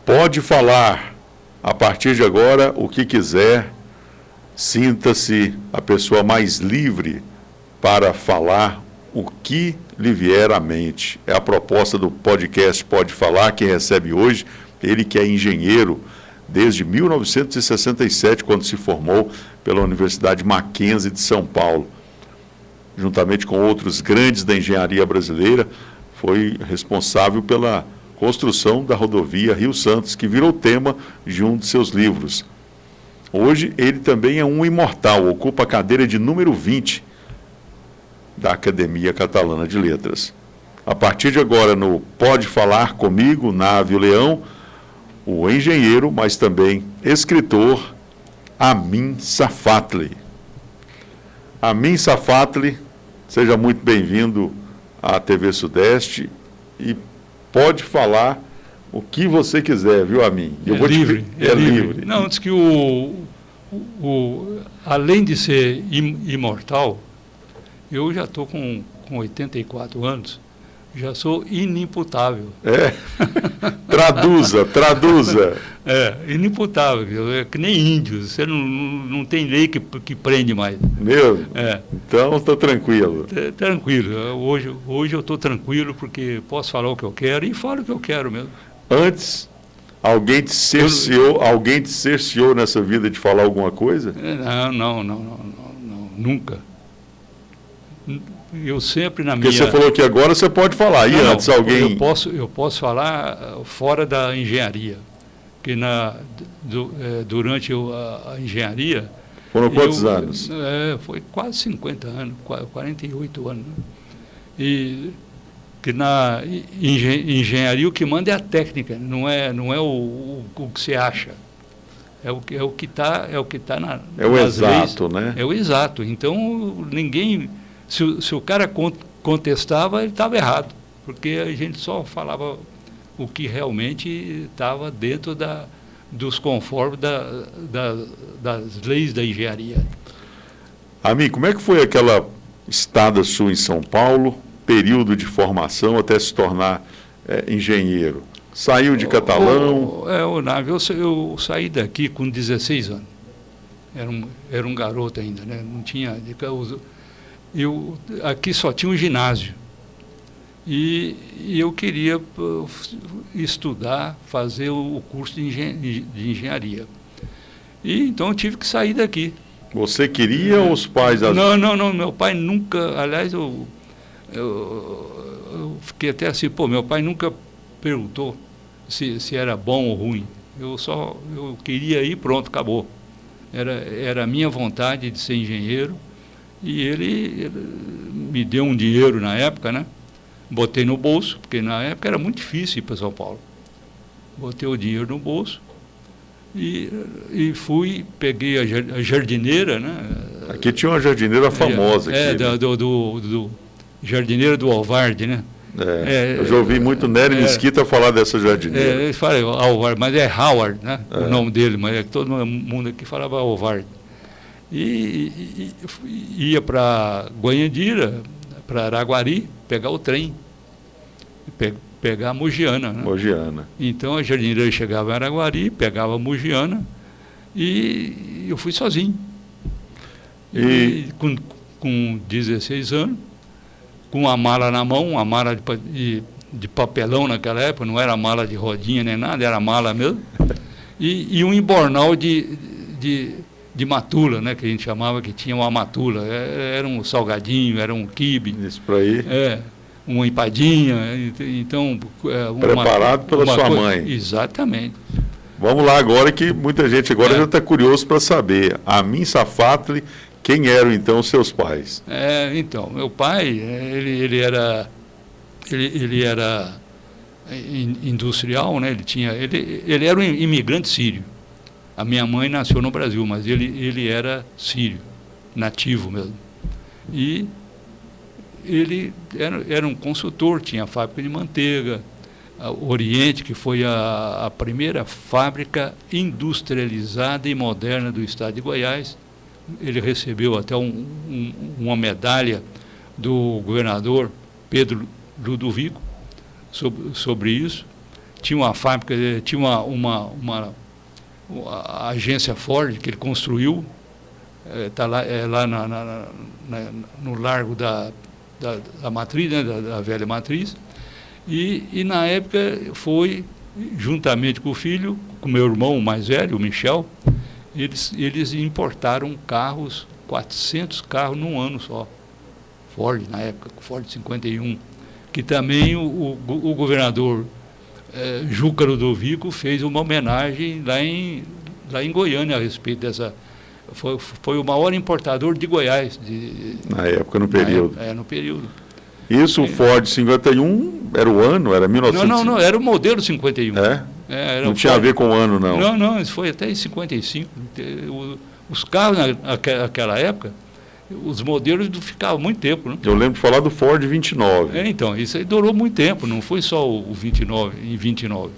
Pode falar, a partir de agora, o que quiser. Sinta-se a pessoa mais livre para falar o que lhe vier à mente. É a proposta do podcast Pode Falar. Quem recebe hoje, ele que é engenheiro desde 1967, quando se formou pela Universidade Mackenzie de São Paulo. Juntamente com outros grandes da engenharia brasileira, foi responsável pela construção da rodovia Rio-Santos, que virou tema de um de seus livros. Hoje, ele também é um imortal, ocupa a cadeira de número 20 da Academia Catalana de Letras. A partir de agora, no Pode Falar Comigo, na Ave Leão, o engenheiro, mas também escritor, Amin Safatli. Amin Safatli, seja muito bem-vindo à TV Sudeste e pode falar o que você quiser, viu, Amin? É livre. Não, diz que além de ser imortal, eu já estou com 84 anos, já sou inimputável. É? Traduza. É, inimputável, é que nem índios, você não tem lei que prende mais. Mesmo? É. Então, estou tranquilo. Tranquilo, hoje eu estou tranquilo porque posso falar o que eu quero e falo o que eu quero mesmo. Antes, alguém te cerceou nessa vida de falar alguma coisa? Não, nunca. Eu sempre na Porque minha... você falou que agora você pode falar, e antes alguém... Eu posso falar fora da engenharia, porque durante a engenharia... Foram quantos anos? Foi quase 50 anos, 48 anos. Né? E que na engenharia o que manda é a técnica, não é o que você acha. É o que está nas exato, leis. né? É o exato. Então, ninguém... Se o cara contestava, ele estava errado, porque a gente só falava o que realmente estava dentro dos conformes das leis da engenharia. Amin, como é que foi aquela estada sua em São Paulo, período de formação até se tornar engenheiro? Saiu de Catalão? Eu saí daqui com 16 anos. Era um garoto ainda, né? Não tinha... Aqui só tinha um ginásio. E eu queria estudar, fazer o curso de engenharia. E então eu tive que sair daqui. Você queria ou os pais... Não, meu pai nunca... Aliás, eu fiquei até assim, meu pai nunca perguntou se era bom ou ruim. Eu queria ir, pronto, acabou. Era a minha vontade de ser engenheiro. E ele me deu um dinheiro na época, né? Botei no bolso, porque na época era muito difícil ir para São Paulo. Botei o dinheiro no bolso e fui, peguei a jardineira, né? Aqui tinha uma jardineira famosa. Do jardineiro do Alvarde, né? Eu já ouvi muito Nery Mesquita falar dessa jardineira. Ele fala Alvarde, mas é Howard, né? O nome dele, mas todo mundo aqui falava Alvarde. E ia para Goiandira, para Araguari, pegar o trem, pegar a Mogiana. Né? Mogiana. Então a jardineira chegava em Araguari, pegava a Mogiana e eu fui sozinho. E com 16 anos, com a mala na mão, uma mala de papelão naquela época, não era mala de rodinha nem nada, era mala mesmo, e um embornal de matula, né, que a gente chamava, que tinha uma matula, era um salgadinho, era um quibe. Isso por aí. Uma empadinha, então... Preparado pela sua mãe. Exatamente. Vamos lá agora, que muita gente agora já está curioso para saber. Amin Safatli, quem eram então seus pais? Então, meu pai, ele era industrial, né, ele era um imigrante sírio. A minha mãe nasceu no Brasil, mas ele era sírio, nativo mesmo. E ele era um consultor, tinha fábrica de manteiga, Oriente, que foi a primeira fábrica industrializada e moderna do estado de Goiás. Ele recebeu até uma medalha do governador Pedro Ludovico sobre isso. tinha uma fábrica, tinha a agência Ford que ele construiu, está lá, lá no largo da matriz, né, da velha matriz, e na época foi, juntamente com o filho, com meu irmão mais velho, o Michel, eles importaram carros, 400 carros num ano só, Ford na época, Ford 51, que também o governador Juca Ludovico fez uma homenagem lá em Goiânia a respeito dessa. Foi o maior importador de Goiás. Na época, no período. No período. Isso, o Ford 51 era o ano? Era 1900? Não, era o modelo 51. Não tinha a ver com o ano, não? Não, isso foi até em 55. Os carros naquela época, os modelos ficavam muito tempo, né? Eu lembro de falar do Ford 29. Então, isso aí durou muito tempo, não foi só o 29, em 29.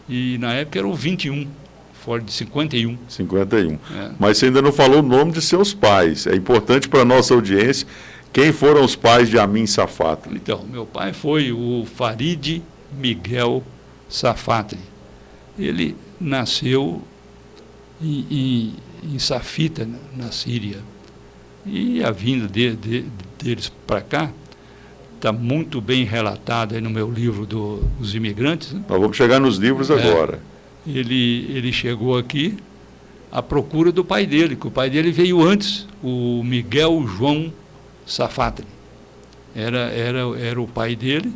E na época era o 21, Ford 51. 51. Mas você ainda não falou o nome de seus pais. É importante para a nossa audiência. Quem foram os pais de Amin Safatli? Então, meu pai foi o Farid Miguel Safatli. Ele nasceu em Safita, na Síria. E a vinda deles para cá está muito bem relatada aí no meu livro dos imigrantes. Né? Nós vamos chegar nos livros agora. Ele chegou aqui à procura do pai dele, que o pai dele veio antes, o Miguel João Safatli. Era o pai dele,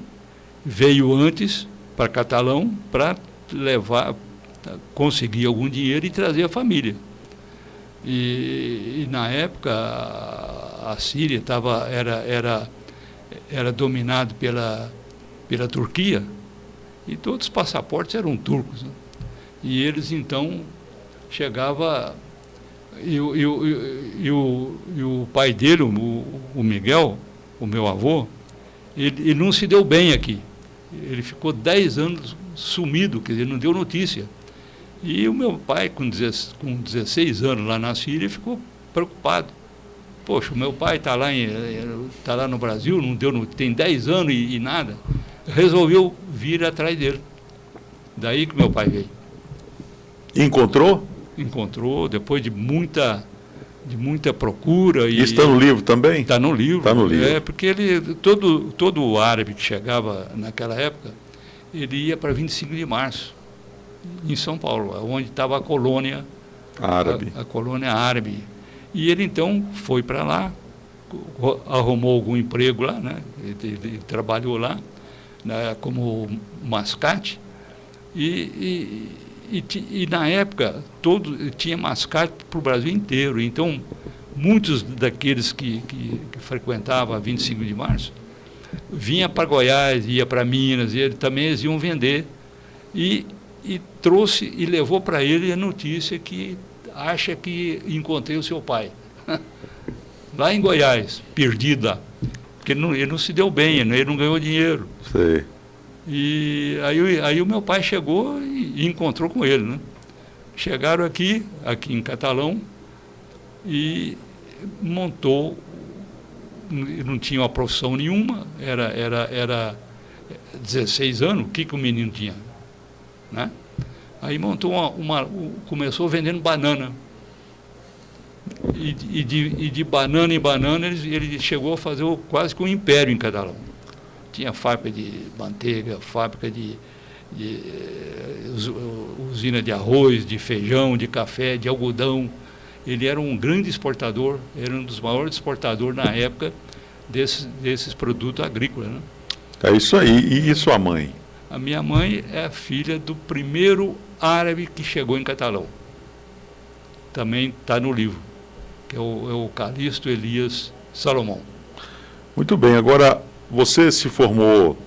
veio antes para Catalão para conseguir algum dinheiro e trazer a família. E na época a Síria era dominada pela Turquia e todos os passaportes eram turcos. Né? E eles então chegavam e o pai dele, o Miguel, o meu avô, ele não se deu bem aqui. Ele ficou 10 anos sumido, quer dizer, não deu notícia. E o meu pai, com 16 anos lá na Síria, ficou preocupado. Poxa, o meu pai está lá no Brasil, tem 10 anos e nada. Resolveu vir atrás dele. Daí que meu pai veio. Encontrou? Encontrou, depois de muita procura. E está no livro também? Está no livro. Está no livro. Porque todo o árabe que chegava naquela época, ele ia para 25 de março. Em São Paulo, onde estava a colônia árabe. A colônia árabe. E ele então foi para lá, arrumou algum emprego lá, né? Ele trabalhou lá, né, como mascate, e na época tinha mascate para o Brasil inteiro. Então, muitos daqueles que frequentavam a 25 de março vinha para Goiás, ia para Minas, e eles iam vender. E trouxe e levou para ele a notícia que acha que encontrei o seu pai. Lá em Goiás, perdido lá. Porque ele não se deu bem, ele não ganhou dinheiro. Sei. E aí o meu pai chegou e encontrou com ele. Né? Chegaram aqui em Catalão, e montou, não tinha uma profissão nenhuma, era 16 anos, o que o menino tinha? Né? Aí montou começou vendendo banana. E de banana em banana ele chegou a fazer quase que um império em Catalão. Tinha fábrica de manteiga, fábrica de usina de arroz, de feijão, de café, de algodão. Ele era um grande exportador, era um dos maiores exportadores na época desses produtos agrícolas. Né? É isso aí. E sua mãe? A minha mãe é a filha do primeiro árabe que chegou em Catalão. Também está no livro, que é o Calixto Elias Salomão. Muito bem. Agora, você se formou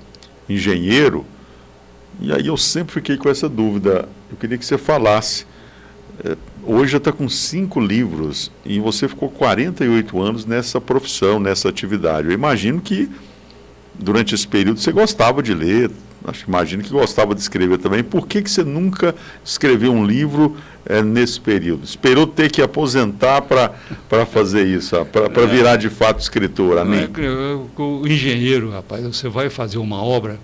engenheiro, e aí eu sempre fiquei com essa dúvida. Eu queria que você falasse. Hoje já está com 5 livros, e você ficou 48 anos nessa profissão, nessa atividade. Eu imagino que, durante esse período, você gostava de ler. Imagino que gostava de escrever também. Por que você nunca escreveu um livro nesse período? Esperou ter que aposentar para fazer isso, para virar de fato escritor? O engenheiro, rapaz, você vai fazer uma obra,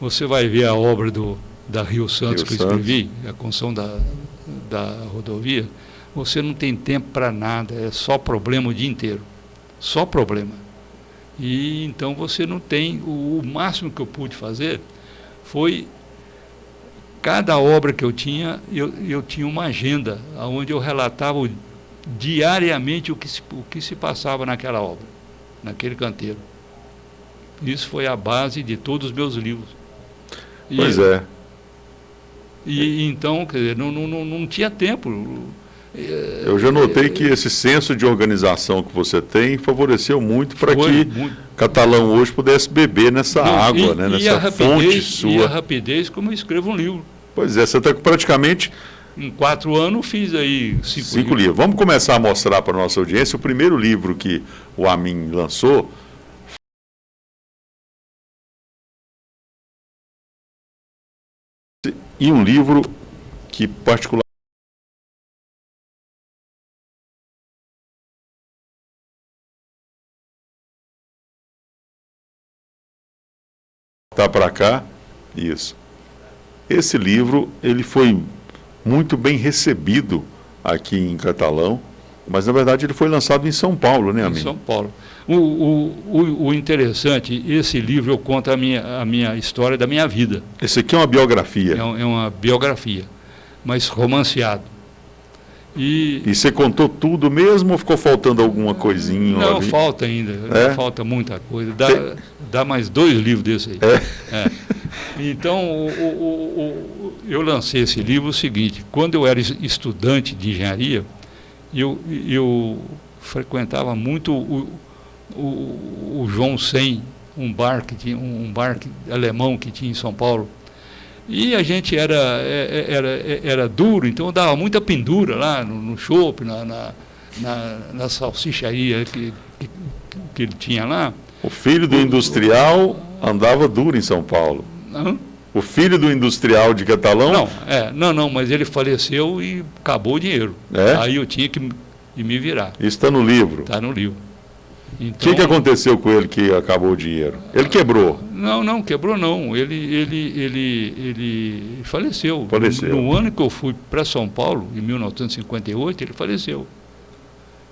você vai ver a obra do da Rio Santos Rio que eu Santos. escrevi, a construção da rodovia, você não tem tempo para nada, é só problema o dia inteiro. Só problema. E então você não tem, o máximo que eu pude fazer foi, cada obra que eu tinha, eu tinha uma agenda, onde eu relatava diariamente o que se passava naquela obra, naquele canteiro. Isso foi a base de todos os meus livros. Pois é. E então, quer dizer, não tinha tempo. Eu já notei que esse senso de organização que você tem favoreceu muito para que Catalão hoje pudesse beber nessa água, né, nessa fonte sua. E a rapidez como eu escrevo um livro. Pois é, você está praticamente... Em 4 anos fiz aí 5 livros. Vamos começar a mostrar para a nossa audiência o primeiro livro que o Amin lançou. E um livro que particularmente está para cá, isso. Esse livro, ele foi muito bem recebido aqui em Catalão, mas na verdade ele foi lançado em São Paulo, né, Amin? Em São Paulo. O interessante, esse livro eu conto a minha história da minha vida. Esse aqui é uma biografia. É uma biografia, mas romanceado. E você contou tudo mesmo ou ficou faltando alguma coisinha? Não, ali? falta ainda, falta muita coisa. Dá mais 2 livros desse aí. Então, eu lancei esse livro o seguinte: quando eu era estudante de engenharia, eu frequentava muito o João 100, um bar alemão que tinha em São Paulo. E a gente era duro, então eu dava muita pendura lá no chopp, na salsicharia que ele tinha lá. O filho do industrial andava duro em São Paulo. O filho do industrial de Catalão? Não, mas ele faleceu e acabou o dinheiro. Aí eu tinha que me virar. Isso está no livro? Está no livro. Então, o que aconteceu com ele que acabou o dinheiro? Ele quebrou? Não, quebrou não. Ele faleceu. No ano que eu fui para São Paulo, em 1958, ele faleceu.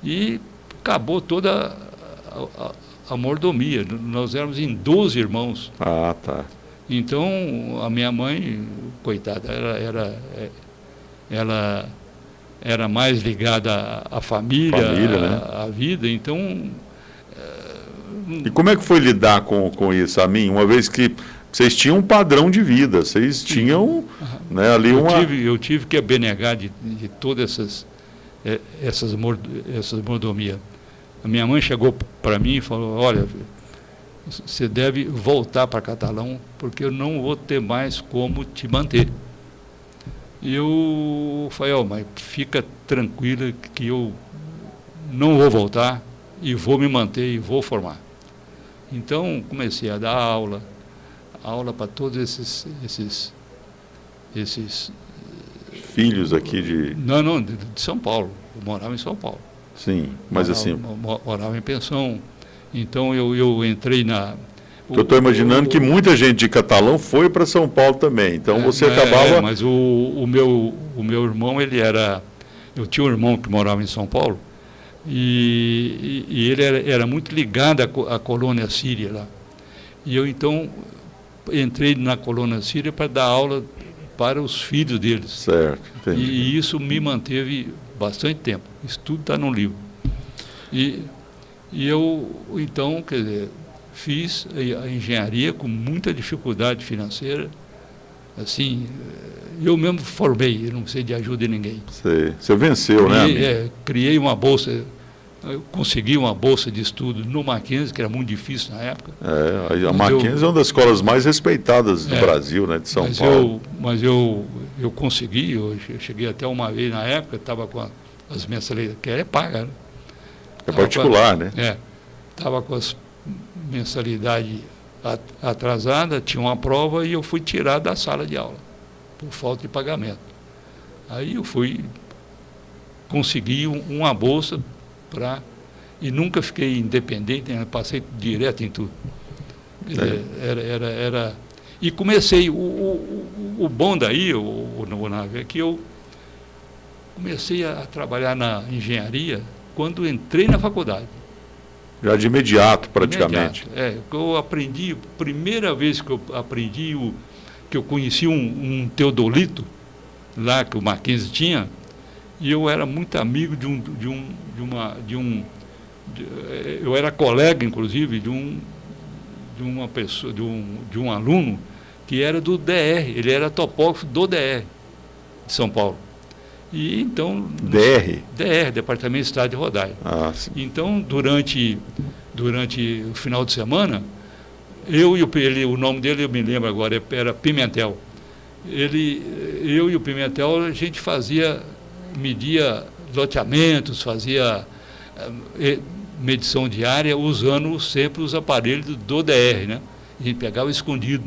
E acabou toda a mordomia. Nós éramos em 12 irmãos. Ah, tá. Então, a minha mãe, coitada, ela era mais ligada à família, né? à vida, então... E como é que foi lidar com isso, Amin? Uma vez que vocês tinham um padrão de vida, vocês tinham ali eu tive que abnegar de todas essas mordomias. A minha mãe chegou para mim e falou: olha, você deve voltar para Catalão, porque eu não vou ter mais como te manter. E eu falei: mas fica tranquila que eu não vou voltar e vou me manter e vou formar. Então comecei a dar aula para todos esses filhos aqui de... Não, de São Paulo. Eu morava em São Paulo. Sim, mas assim... Morava em pensão. Então eu entrei na... Eu estou imaginando que muita gente de Catalão foi para São Paulo também. Então você acabava... mas o meu irmão, ele era... Eu tinha um irmão que morava em São Paulo, e ele era muito ligado à colônia síria lá. E eu, então, entrei na colônia síria para dar aula para os filhos deles. Certo, entendi. E isso me manteve bastante tempo. Isso tudo está no livro. E eu, então, quer dizer, fiz a engenharia com muita dificuldade financeira. Assim, eu mesmo formei, eu não sei de ajuda de ninguém. Você venceu, né? Criei uma bolsa, eu consegui uma bolsa de estudo no Mackenzie, que era muito difícil na época. A Mackenzie é uma das escolas mais respeitadas do Brasil, né, de São Paulo. Mas eu consegui, eu cheguei até uma vez na época, estava com as mensalidades, que é paga, né? É particular, né? Estava com as mensalidades atrasadas, tinha uma prova e eu fui tirado da sala de aula, por falta de pagamento. Aí eu consegui uma bolsa e nunca fiquei independente, né? Passei direto em tudo. E comecei, o bom daí, o Nave, é que eu comecei a trabalhar na engenharia quando entrei na faculdade. Já de imediato, praticamente. Eu aprendi, primeira vez que eu aprendi, que eu conheci um teodolito, lá que o Mackenzie tinha, e eu era muito amigo eu era colega, inclusive, de uma pessoa, de um aluno que era do DR, ele era topógrafo do DR de São Paulo. E então DR, Departamento de Estrada de Rodagem. Sim. Então, durante o final de semana, o nome dele eu me lembro agora, era Pimentel. Eu e o Pimentel, a gente media loteamentos, fazia medição diária, usando sempre os aparelhos do DR, né? A gente pegava escondido.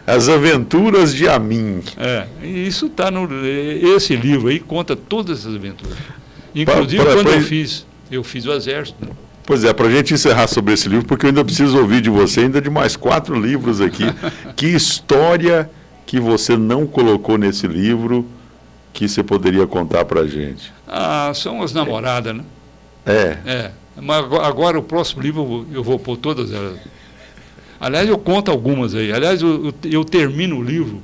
As Aventuras de Amin. Isso está esse livro aí conta todas essas aventuras. Inclusive quando eu fiz o Exército. Né? Pois é, para a gente encerrar sobre esse livro, porque eu ainda preciso ouvir de você ainda de mais 4 livros aqui. Que história que você não colocou nesse livro que você poderia contar para a gente? São as namoradas, né? Mas agora o próximo livro eu vou pôr todas elas. Aliás, eu conto algumas aí. Aliás, eu termino o livro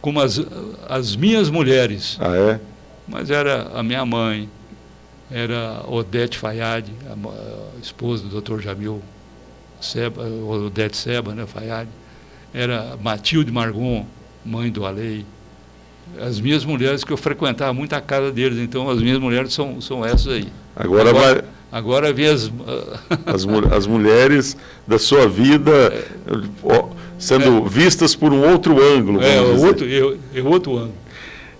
com as minhas mulheres. Mas era a minha mãe, era Odete Fayad, a esposa do Dr. Jamil Seba, Odete Seba, né, Fayad. Era Matilde Margon, mãe do Alei. As minhas mulheres, que eu frequentava muito a casa deles, então as minhas mulheres são essas aí. Agora vem as mulheres da sua vida sendo vistas por um outro ângulo. Outro ângulo.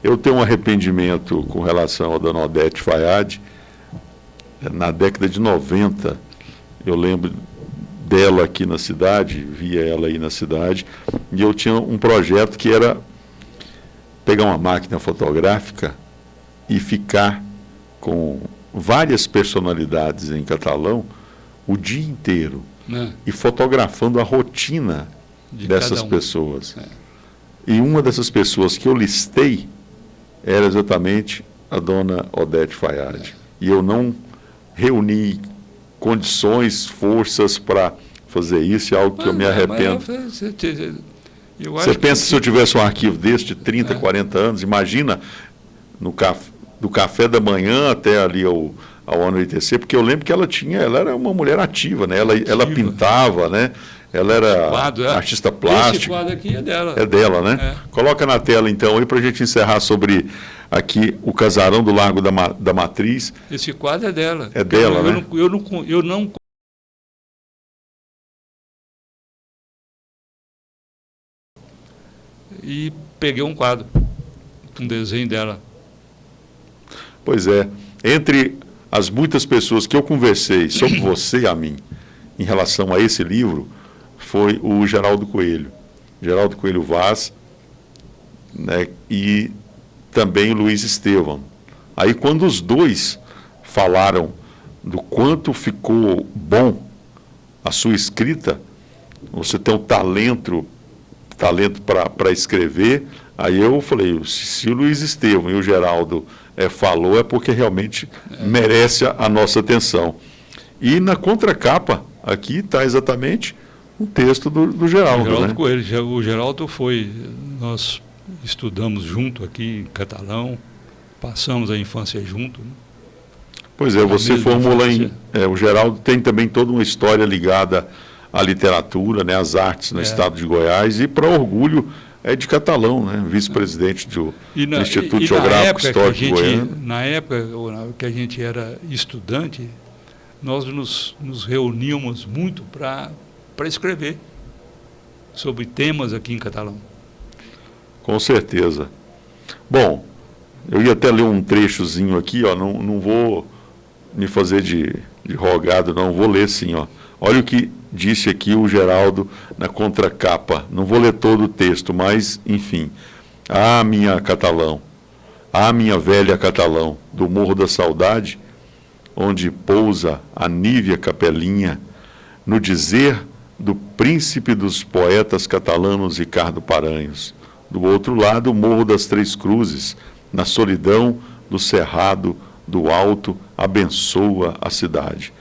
Eu tenho um arrependimento com relação à dona Odete Fayad. Na década de 90, eu lembro dela aqui na cidade, via ela aí na cidade, e eu tinha um projeto que era pegar uma máquina fotográfica e ficar com várias personalidades em Catalão o dia inteiro e fotografando a rotina dessas pessoas. E uma dessas pessoas que eu listei era exatamente a dona Odete Fayad. E eu não reuni condições, forças para fazer isso, é algo que eu me arrependo. Você pensa se eu tivesse um arquivo desse de 30, 40 anos, imagina do café da manhã até ali ao anoitecer, porque eu lembro que ela era uma mulher ativa, né? Ela pintava, né? Ela era artista plástica. Esse quadro aqui é dela. É dela, né? Coloca na tela então aí para a gente encerrar sobre aqui o casarão do Largo da Matriz. Esse quadro é dela. É dela, né? Eu não e peguei um quadro, um desenho dela. Pois é. Entre as muitas pessoas que eu conversei sobre você, a mim, em relação a esse livro, foi o Geraldo Coelho Vaz, né, e também o Luiz Estevam. Aí quando os dois falaram do quanto ficou bom a sua escrita, você tem um talento para escrever, aí eu falei, se o Luiz Estevam e o Geraldo falou, é porque realmente merece a nossa atenção. E na contracapa, aqui está exatamente um texto do Geraldo. Geraldo Coelho. O Geraldo nós estudamos junto aqui em Catalão, passamos a infância junto. Né? Pois é, você formula o Geraldo tem também toda uma história ligada à literatura, né, às artes no estado de Goiás, e para orgulho de Catalão, né, vice-presidente do Instituto Geográfico Histórico Goiano. Na época que a gente era estudante, nós nos reuníamos muito para escrever sobre temas aqui em Catalão. Com certeza. Bom, eu ia até ler um trechozinho aqui, ó, não vou me fazer de rogado, não, vou ler sim. Ó. Olha o que disse aqui o Geraldo na contracapa. Não vou ler todo o texto, mas, enfim. Ah, minha Catalão, ah, minha velha Catalão, do Morro da Saudade, onde pousa a nívea capelinha, no dizer do príncipe dos poetas catalanos Ricardo Paranhos. Do outro lado, o Morro das Três Cruzes, na solidão do cerrado do alto, abençoa a cidade.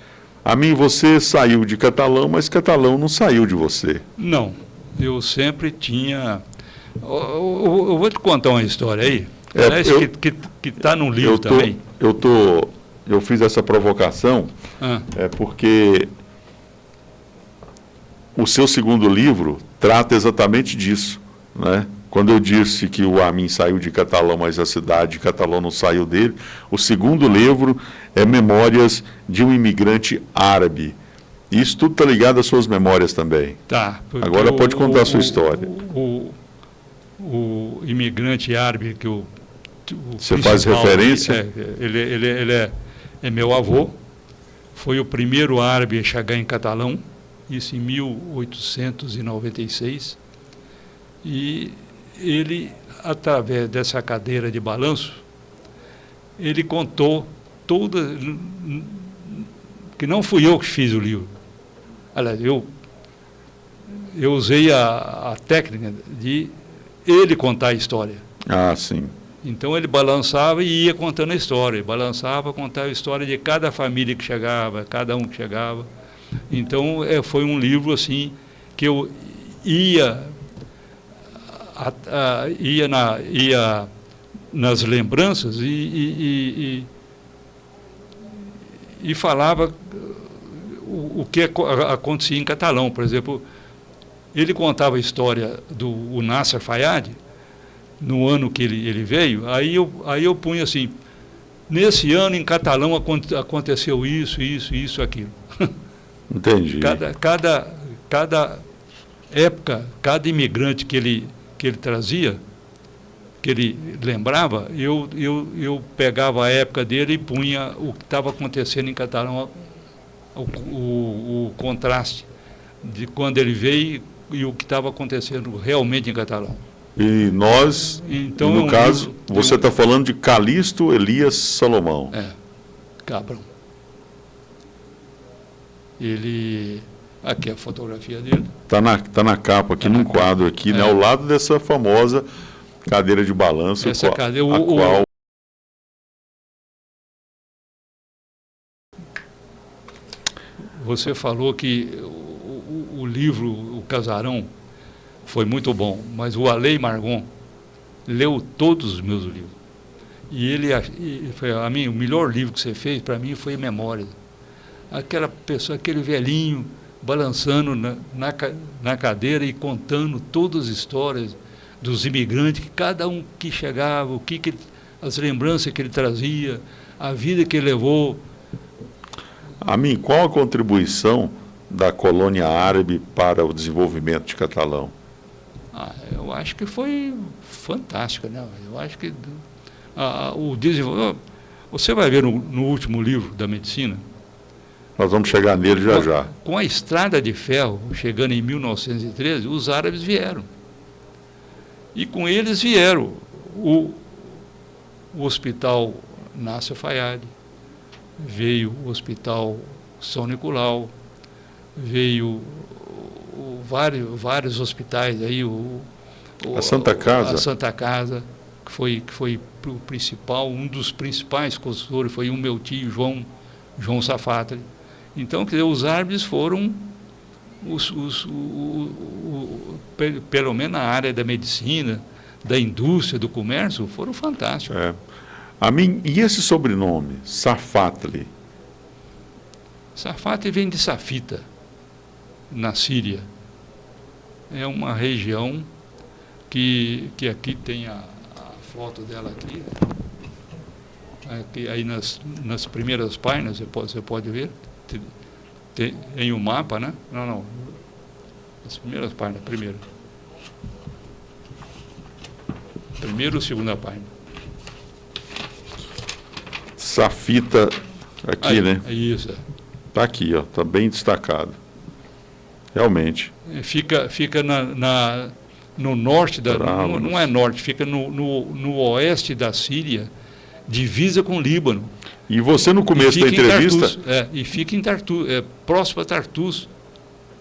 A mim, você saiu de Catalão, mas Catalão não saiu de você. Não, eu sempre tinha... Eu vou te contar uma história aí, que está no livro também. Eu fiz essa provocação porque o seu segundo livro trata exatamente disso, né? Quando eu disse que o Amin saiu de Catalão, mas a cidade de Catalão não saiu dele, o segundo livro é Memórias de um Imigrante Árabe. E isso tudo está ligado às suas memórias também. Tá. Agora pode contar a sua história. O imigrante árabe que você faz referência? Ele é meu avô. Foi o primeiro árabe a chegar em Catalão, isso em 1896. E ele, através dessa cadeira de balanço, ele contou toda... que não fui eu que fiz o livro. Aliás, eu usei a técnica de ele contar a história. Ah, sim. Então ele balançava e ia contando a história. Balançava, contava a história de cada família que chegava, cada um que chegava. Então foi um livro assim que eu ia nas lembranças e falava o que acontecia em Catalão. Por exemplo, ele contava a história do Nasser Fayad, no ano que ele veio, aí eu punha assim, nesse ano em Catalão aconteceu isso, aquilo. Entendi. Cada época, cada imigrante que ele trazia, que ele lembrava, eu pegava a época dele e punha o que estava acontecendo em Catalão, o contraste de quando ele veio e o que estava acontecendo realmente em Catalão. E nós, então, no caso, você está falando de Calixto Elias Salomão. Cabrão. Ele... Aqui é a fotografia dele. Tá na capa, aqui num quadro, aqui, né, ao lado dessa famosa cadeira de balanço. Essa cadeira, qual... Você falou que o livro, O Casarão, foi muito bom, mas o Alei Margon leu todos os meus livros. E ele foi a mim, o melhor livro que você fez para mim foi Memórias. Aquela pessoa, aquele velhinho balançando na cadeira e contando todas as histórias dos imigrantes, que cada um que chegava, as lembranças que ele trazia, a vida que ele levou. A mim, qual a contribuição da colônia árabe para o desenvolvimento de Catalão? Eu acho que foi fantástica, né? Eu acho que o desenvolvimento... Você vai ver no último livro da medicina. Nós vamos chegar nele já. Com a estrada de ferro, chegando em 1913, os árabes vieram. E com eles vieram o Hospital Nasser Fayad, veio o Hospital São Nicolau, veio vários hospitais aí, a Santa Casa. A Santa Casa, que foi o principal, um dos principais construtores, foi o meu tio João Safatli. Então, quer dizer, os árabes foram, pelo menos na área da medicina, da indústria, do comércio, foram fantásticos. A mim, e esse sobrenome, Safatli? Safatli vem de Safita, na Síria. É uma região que aqui tem a foto dela aqui. Aí nas primeiras páginas você pode ver. Tem um mapa, né? Não. As primeiras páginas, primeiro ou segunda página. Safita, aqui, aí, né? É isso. Está aqui, ó, está bem destacado. Realmente. Fica no norte, não é norte, fica no oeste da Síria, divisa com o Líbano. E você, no começo da entrevista... E fica em Tartus, próximo a Tartus.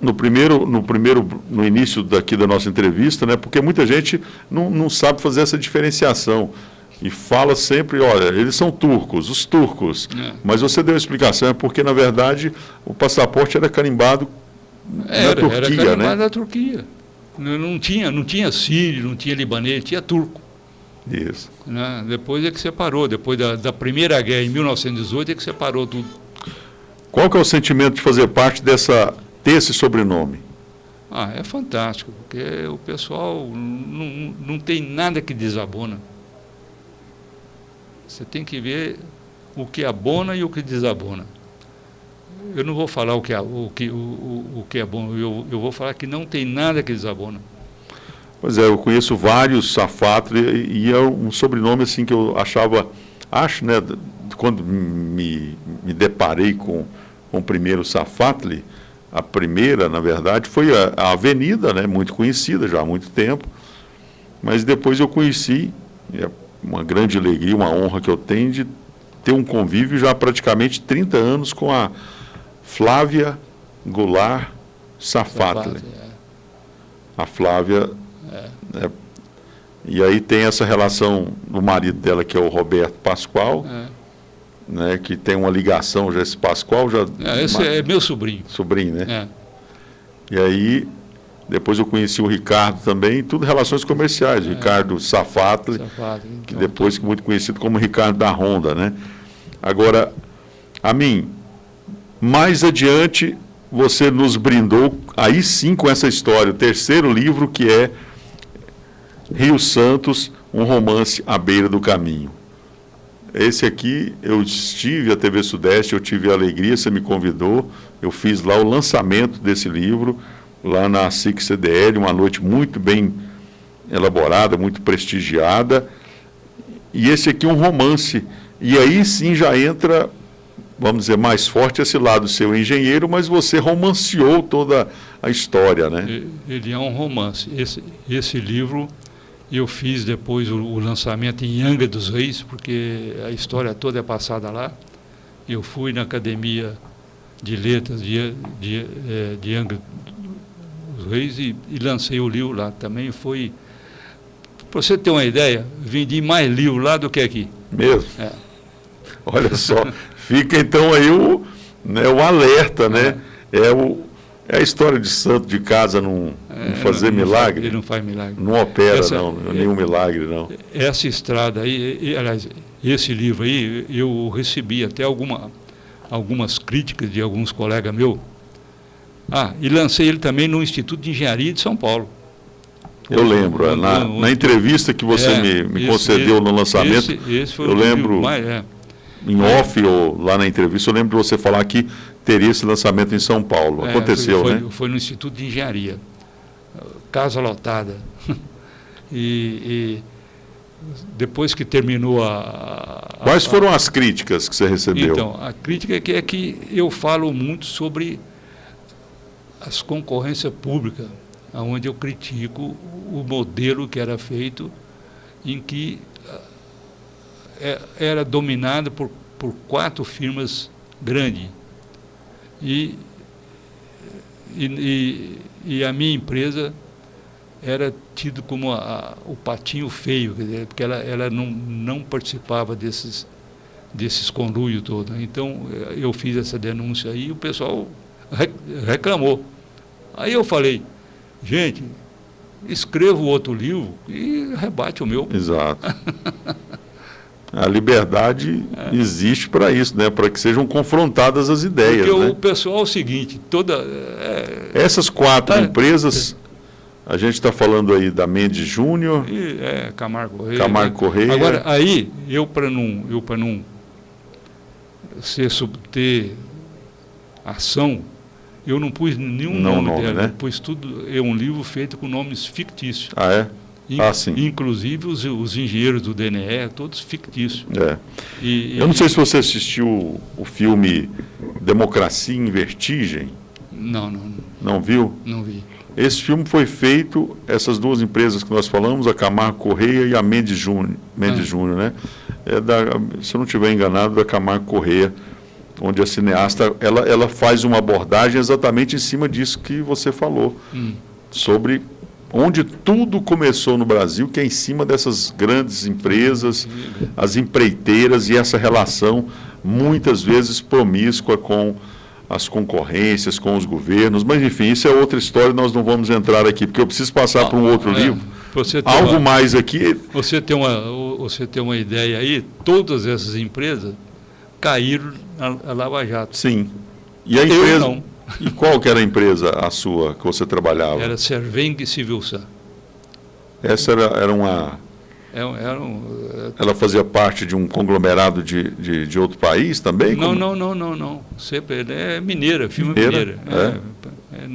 no início daqui da nossa entrevista, né? Porque muita gente não sabe fazer essa diferenciação e fala sempre, olha, eles são turcos, os turcos. Mas você deu a explicação, é porque, na verdade, o passaporte era carimbado na Turquia, era carimbado, né? na Turquia. Não tinha sírio, não tinha libanês, tinha turco. Isso. Né? Depois é que separou, depois da Primeira Guerra, em 1918, é que separou tudo. Qual que é o sentimento de fazer parte ter esse sobrenome? É fantástico, porque o pessoal não tem nada que desabona. Você tem que ver o que abona e o que desabona. Eu não vou falar o que é bom, eu vou falar que não tem nada que desabona. Pois é, eu conheço vários Safatli e é um sobrenome assim que eu acho, né, quando me deparei com o primeiro Safatli, a primeira, na verdade, foi a avenida, né, muito conhecida já há muito tempo, mas depois eu conheci, é uma grande alegria, uma honra que eu tenho de ter um convívio já há praticamente 30 anos com a Flávia Goulart Safatli. A Flávia... E aí tem essa relação do marido dela, que é o Roberto Pascoal, né, que tem uma ligação, já esse Pascoal já... esse é meu sobrinho. Sobrinho, né? E aí, depois eu conheci o Ricardo também, tudo relações comerciais, Ricardo Safatli, que depois muito conhecido como Ricardo da Honda, né? Agora, mais adiante, você nos brindou, aí sim, com essa história, o terceiro livro, que é Rio Santos, um romance à beira do caminho. Esse aqui, eu estive à TV Sudeste, eu tive a alegria, você me convidou, eu fiz lá o lançamento desse livro, lá na SIC CDL, uma noite muito bem elaborada, muito prestigiada, e esse aqui é um romance, e aí sim já entra, vamos dizer, mais forte esse lado seu engenheiro, mas você romanceou toda a história, né? Ele é um romance. Esse livro eu fiz depois o lançamento em Angra dos Reis, porque a história toda é passada lá. Eu fui na Academia de Letras de Angra dos Reis e lancei o livro lá. Também foi... Para você ter uma ideia, vendi mais livro lá do que aqui. Mesmo? Olha só, fica então aí o alerta, né? É a história de santo de casa não fazer milagre. Ele não faz milagre. Não opera, nenhum milagre, não. Essa estrada aí, aliás, esse livro aí, eu recebi até algumas críticas de alguns colegas meus. E lancei ele também no Instituto de Engenharia de São Paulo. Eu lembro, na entrevista que você me concedeu no lançamento, esse foi eu lembro, em off ou lá na entrevista, eu lembro de você falar que teria esse lançamento em São Paulo. Aconteceu, né? Foi no Instituto de Engenharia. Casa lotada. E depois que terminou Quais foram as críticas que você recebeu? Então, a crítica é que eu falo muito sobre as concorrências públicas, onde eu critico o modelo que era feito, em que era dominado por 4 firmas grandes. E a minha empresa era tido como o patinho feio, quer dizer, porque ela não participava desses conluios todos. Então, eu fiz essa denúncia aí e o pessoal reclamou. Aí eu falei, gente, escrevo outro livro e rebate o meu. Exato. A liberdade existe para isso, né? Para que sejam confrontadas as ideias. Porque né? o pessoal é o seguinte, essas 4 empresas, a gente está falando aí da Mendes Júnior, Camargo Correia. Camargo Correia. Agora, aí, eu para não ter ação, eu não pus nenhum nome dela, né? Eu pus tudo, um livro feito com nomes fictícios. Sim. Inclusive os engenheiros do DNE, todos fictícios. Eu não sei se você assistiu o filme Democracia em Vertigem. Não. Não viu? Não vi. Esse filme foi feito, essas 2 empresas que nós falamos, a Camargo Correia e a Mendes Júnior, né? Se eu não estiver enganado, da Camargo Correia. onde a cineasta ela faz uma abordagem exatamente em cima disso que você falou, sobre onde tudo começou no Brasil, que é em cima dessas grandes empresas, as empreiteiras e essa relação muitas vezes promíscua com as concorrências, com os governos, mas enfim, isso é outra história, nós não vamos entrar aqui, porque eu preciso passar para um outro livro. Algo mais aqui. Você tem uma ideia aí, todas essas empresas caíram na Lava Jato. Sim. E a empresa? Eu não. E qual que era a empresa, a sua, que você trabalhava? Era Serveng Civilsan. Essa era uma... Ela fazia parte de um conglomerado de outro país também? Não. Sempre é mineira, firma mineira.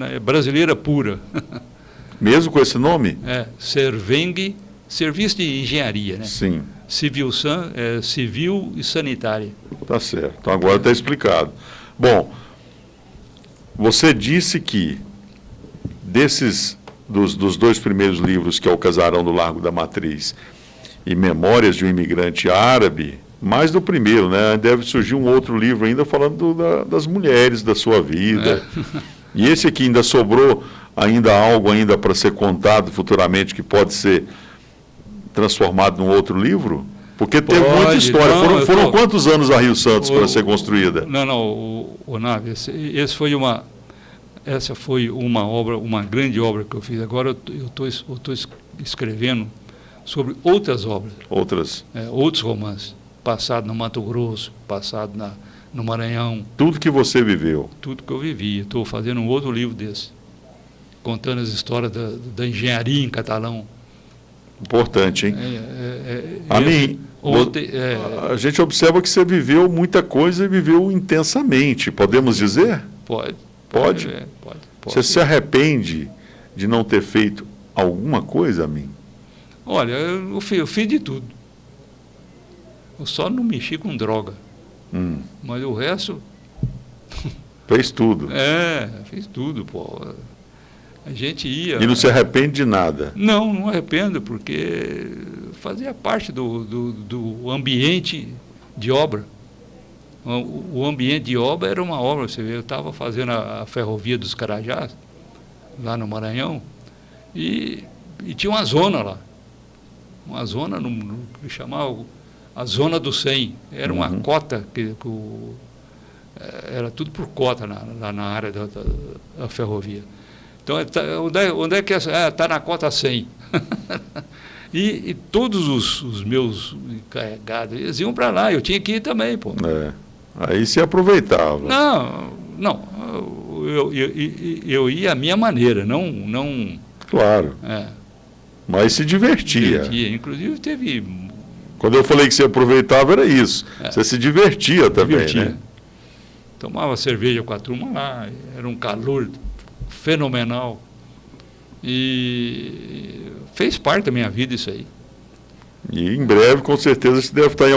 É brasileira pura. Mesmo com esse nome? Serveng, serviço de engenharia, né? Sim. Civilsan, civil e sanitária. Tá certo. Então agora está explicado. Bom, você disse que dos dois primeiros livros, que é O Casarão do Largo da Matriz e Memórias de um Imigrante Árabe, mais do primeiro, né? Deve surgir um outro livro ainda falando das mulheres da sua vida. E esse aqui ainda sobrou algo ainda para ser contado futuramente que pode ser transformado num outro livro? Porque tem muita história. Foram quantos anos a Rio Santos para ser construída? O Nave, essa foi uma obra, uma grande obra que eu fiz. Agora eu estou escrevendo sobre outras obras. Outros romances. Passado no Mato Grosso, passado no Maranhão. Tudo que você viveu? Tudo que eu vivi. Estou fazendo um outro livro desse, contando as histórias da engenharia em Catalão. Importante, hein? A gente observa que você viveu muita coisa e viveu intensamente, podemos dizer? Pode. Você se arrepende de não ter feito alguma coisa, Amin? Olha, eu fiz de tudo. Eu só não mexi com droga. Mas o resto... Fez tudo. Fiz tudo, pô. A gente ia... E não se arrepende de nada? Não arrependo, porque fazia parte do ambiente de obra. O ambiente de obra era uma obra, você vê, eu estava fazendo a ferrovia dos Carajás, lá no Maranhão, e tinha uma zona lá. Uma zona que chamava a Zona do 100. Era uma cota, era tudo por cota lá na área da ferrovia. Então, onde é que está na cota 100? e todos os meus encarregados, eles iam para lá, eu tinha que ir também, pô. Aí se aproveitava. Não, eu ia à minha maneira, não... Claro. Mas se divertia. Inclusive teve... Quando eu falei que você aproveitava, era isso. Você se divertia também, né? Tomava cerveja com a turma lá, era um calor fenomenal. E fez parte da minha vida isso aí. E em breve, com certeza, você deve estar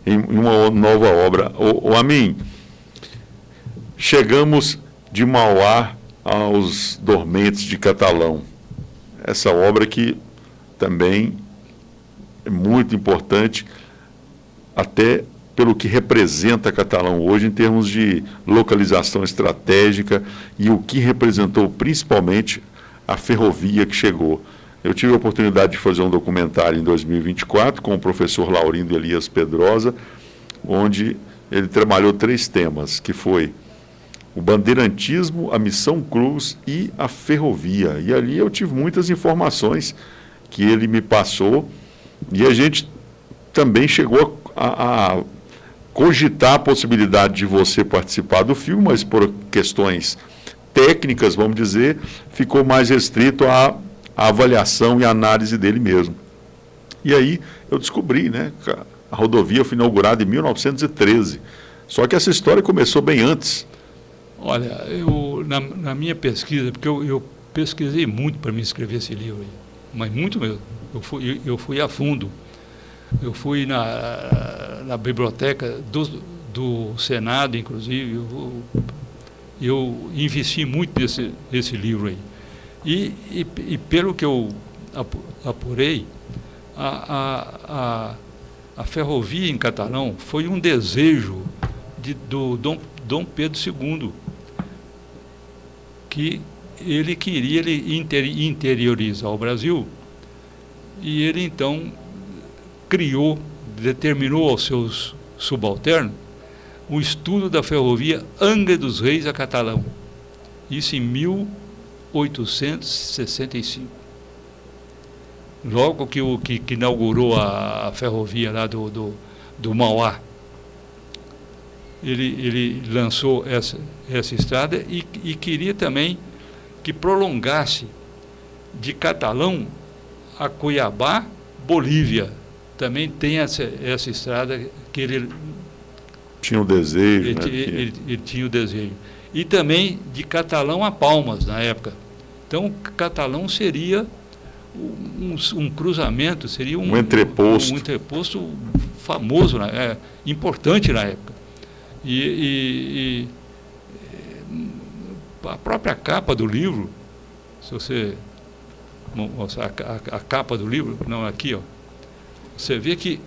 em uma nova obra. Amin, chegamos de Mauá aos Dormentes de Catalão. Essa obra que também é muito importante, até pelo que representa Catalão hoje em termos de localização estratégica e o que representou principalmente a ferrovia que chegou. Eu tive a oportunidade de fazer um documentário em 2024 com o professor Laurindo Elias Pedrosa, onde ele trabalhou 3 temas, que foi o bandeirantismo, a Missão Cruz e a ferrovia. E ali eu tive muitas informações que ele me passou e a gente também chegou a cogitar a possibilidade de você participar do filme, mas por questões técnicas, vamos dizer, ficou mais restrito à avaliação e análise dele mesmo. E aí eu descobri, né, que a rodovia foi inaugurada em 1913, só que essa história começou bem antes. Olha, na minha pesquisa, porque eu pesquisei muito para me escrever esse livro aí, mas muito mesmo, eu fui a fundo. Eu fui na biblioteca do Senado, inclusive, eu investi muito nesse livro aí. E pelo que eu apurei, a ferrovia em Catalão foi um desejo do Dom Pedro II, que ele queria interiorizar o Brasil, e ele então determinou aos seus subalternos o estudo da ferrovia Angra dos Reis a Catalão, isso em 1865. Logo que inaugurou a ferrovia lá do Mauá, ele lançou essa estrada e queria também que prolongasse de Catalão a Cuiabá, Bolívia. Também tem essa estrada que ele tinha o desejo. Ele tinha o desejo. E também de Catalão a Palmas, na época. Então, Catalão seria um cruzamento, seria um entreposto. Um entreposto famoso, importante na época. E a própria capa do livro, se você mostrar a capa do livro, não, aqui, ó, você vê que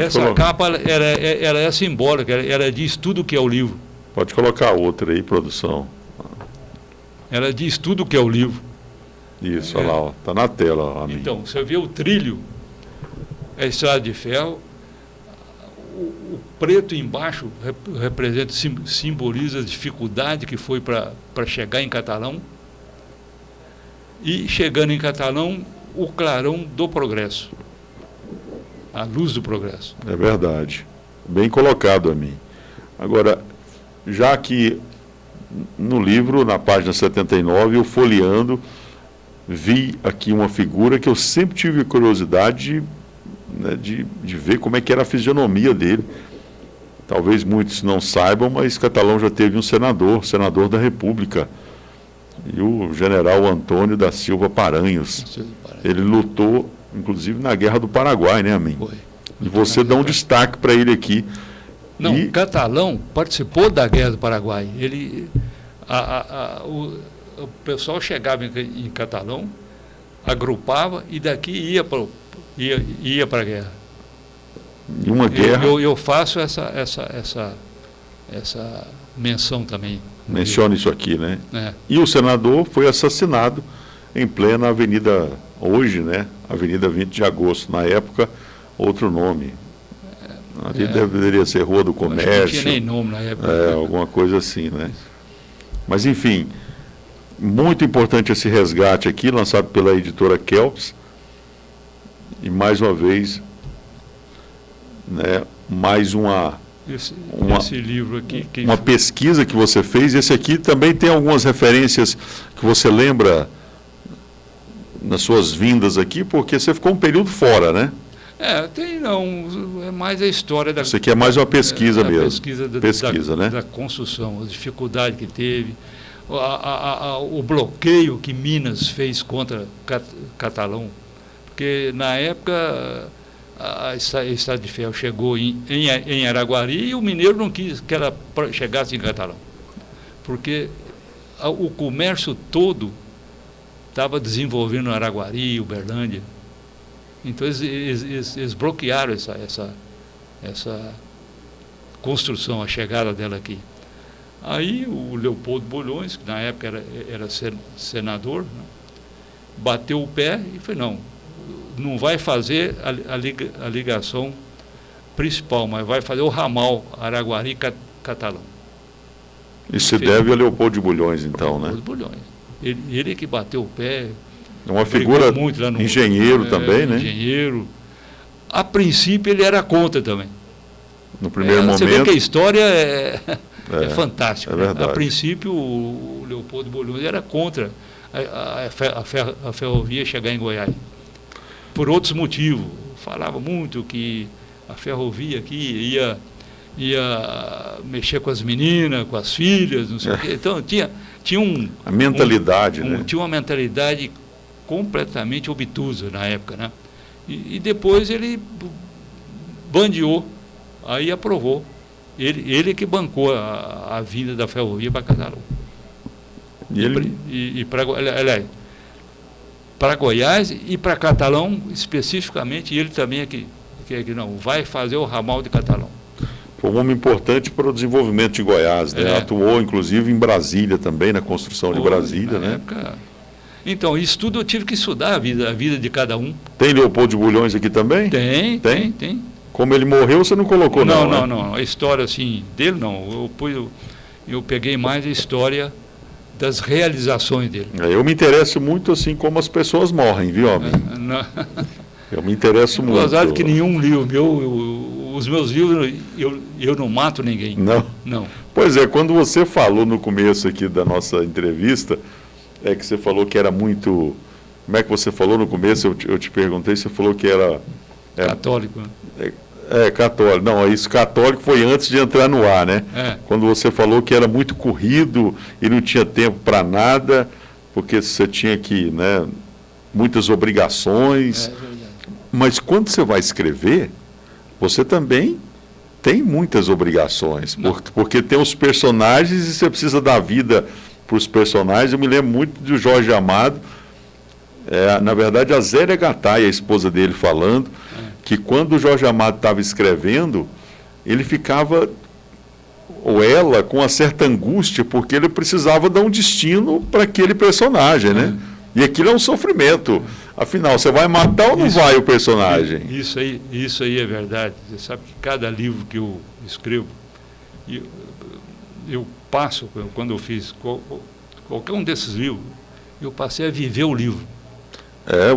essa capa ela é simbólica, ela diz tudo o que é o livro. Pode colocar outra aí, produção. Ela diz tudo o que é o livro. Isso, olha lá, está na tela. Ó, então, você vê o trilho, a estrada de ferro, o preto embaixo representa, simboliza a dificuldade que foi para chegar em Catalão, e chegando em Catalão, o clarão do progresso, a luz do progresso. É verdade, bem colocado a mim. Agora, já que no livro, na página 79, eu folheando, vi aqui uma figura que eu sempre tive curiosidade de ver como é que era a fisionomia dele. Talvez muitos não saibam, mas Catalão já teve um senador da República, e o general Antônio da Silva Paranhos. Ele lutou, inclusive, na Guerra do Paraguai, né, Amin? Foi. E você dá um destaque para ele aqui. Não, Catalão participou da Guerra do Paraguai. O pessoal chegava em Catalão, agrupava e daqui ia para a guerra. E uma guerra. Eu faço essa menção também. Menciona isso aqui, né? É. E o senador foi assassinado em plena avenida, hoje, né? Avenida 20 de Agosto. Na época, outro nome. Ali deveria ser Rua do Comércio. Acho que não tinha nem nome na época. Alguma coisa assim, né? Mas, enfim, muito importante esse resgate aqui, lançado pela editora Kelps. E, mais uma vez, né, mais esse livro aqui. Uma pesquisa que você fez. Esse aqui também tem algumas referências que você lembra nas suas vindas aqui, porque você ficou um período fora, né? É mais a história da... Isso aqui é mais uma pesquisa mesmo. Pesquisa, né? Da construção, a dificuldade que teve, o bloqueio que Minas fez contra Catalão, porque na época a estrada de ferro chegou em Araguari e o mineiro não quis que ela chegasse em Catalão, porque o comércio todo estava desenvolvendo Araguari, Uberlândia. Então eles bloquearam essa construção, a chegada dela aqui. Aí o Leopoldo Bulhões, que na época era senador, né, bateu o pé e falou, não vai fazer a ligação principal, mas vai fazer o ramal Araguari-Catalão. Isso se deve a Leopoldo de Bulhões, então, né? Leopoldo Bulhões. Ele que bateu o pé. É uma figura muito lá engenheiro também, né? Engenheiro. A princípio ele era contra também. No primeiro momento. Você vê que a história é fantástica. É verdade. A princípio o Leopoldo Bulhões era contra a ferrovia chegar em Goiás. Por outros motivos. Falava muito que a ferrovia aqui ia mexer com as meninas, com as filhas, não sei o quê. Então tinha a mentalidade, né? Tinha uma mentalidade completamente obtusa na época, né? E depois ele bandeou, aí aprovou. Ele que bancou a vinda da ferrovia para Catalão. E para Goiás e para Catalão, especificamente, ele também é que que não, vai fazer o ramal de Catalão. Foi um homem importante para o desenvolvimento de Goiás, né? Atuou, inclusive, em Brasília também, na construção de Brasília, né? Então, isso tudo eu tive que estudar, a vida de cada um. Tem Leopoldo de Bulhões aqui também? Tem. Como ele morreu, você não colocou, não? Não. A história, assim, dele, não. Eu peguei mais a história das realizações dele. Eu me interesso muito, assim, como as pessoas morrem, viu, homem? Eu me interesso muito. Gozado que nenhum livro meu, os meus livros, eu não mato ninguém. Não? Pois é, quando você falou no começo aqui da nossa entrevista, que você falou que era muito... Como é que você falou no começo? Eu te perguntei, você falou que era... Católico. Católico. Não, isso católico foi antes de entrar no ar, né? Quando você falou que era muito corrido e não tinha tempo para nada, porque você tinha que, né, muitas obrigações. Mas quando você vai escrever, você também tem muitas obrigações, porque tem os personagens e você precisa dar vida para os personagens. Eu me lembro muito do Jorge Amado, na verdade a Zélia Gattai, a esposa dele, falando que quando o Jorge Amado estava escrevendo, ele ficava, ou ela, com uma certa angústia, porque ele precisava dar um destino para aquele personagem, né? E aquilo é um sofrimento. Afinal, você vai matar ou não vai o personagem? Isso aí é verdade. Você sabe que cada livro que eu escrevo, eu passo, quando eu fiz qualquer um desses livros, eu passei a viver o livro.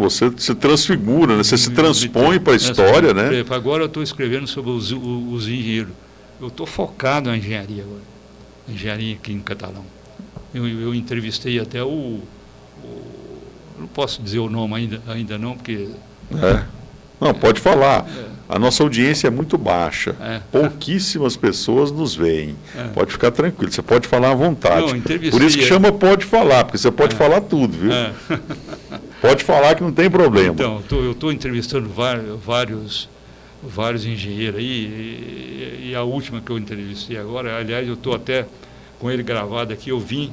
Você se transfigura, né? Você se transpõe para a história, né? Agora eu estou escrevendo sobre os engenheiros. Eu estou focado na engenharia agora. Engenharia aqui em Catalão. Eu entrevistei até não posso dizer o nome ainda não, porque... Não, pode falar. A nossa audiência é muito baixa. Pouquíssimas pessoas nos veem. Pode ficar tranquilo, você pode falar à vontade. Não, por isso que chama Pode Falar, porque você pode falar tudo, viu? Pode falar que não tem problema. Então, eu estou entrevistando vários engenheiros aí, e a última que eu entrevistei agora, aliás, eu estou até com ele gravado aqui, eu vim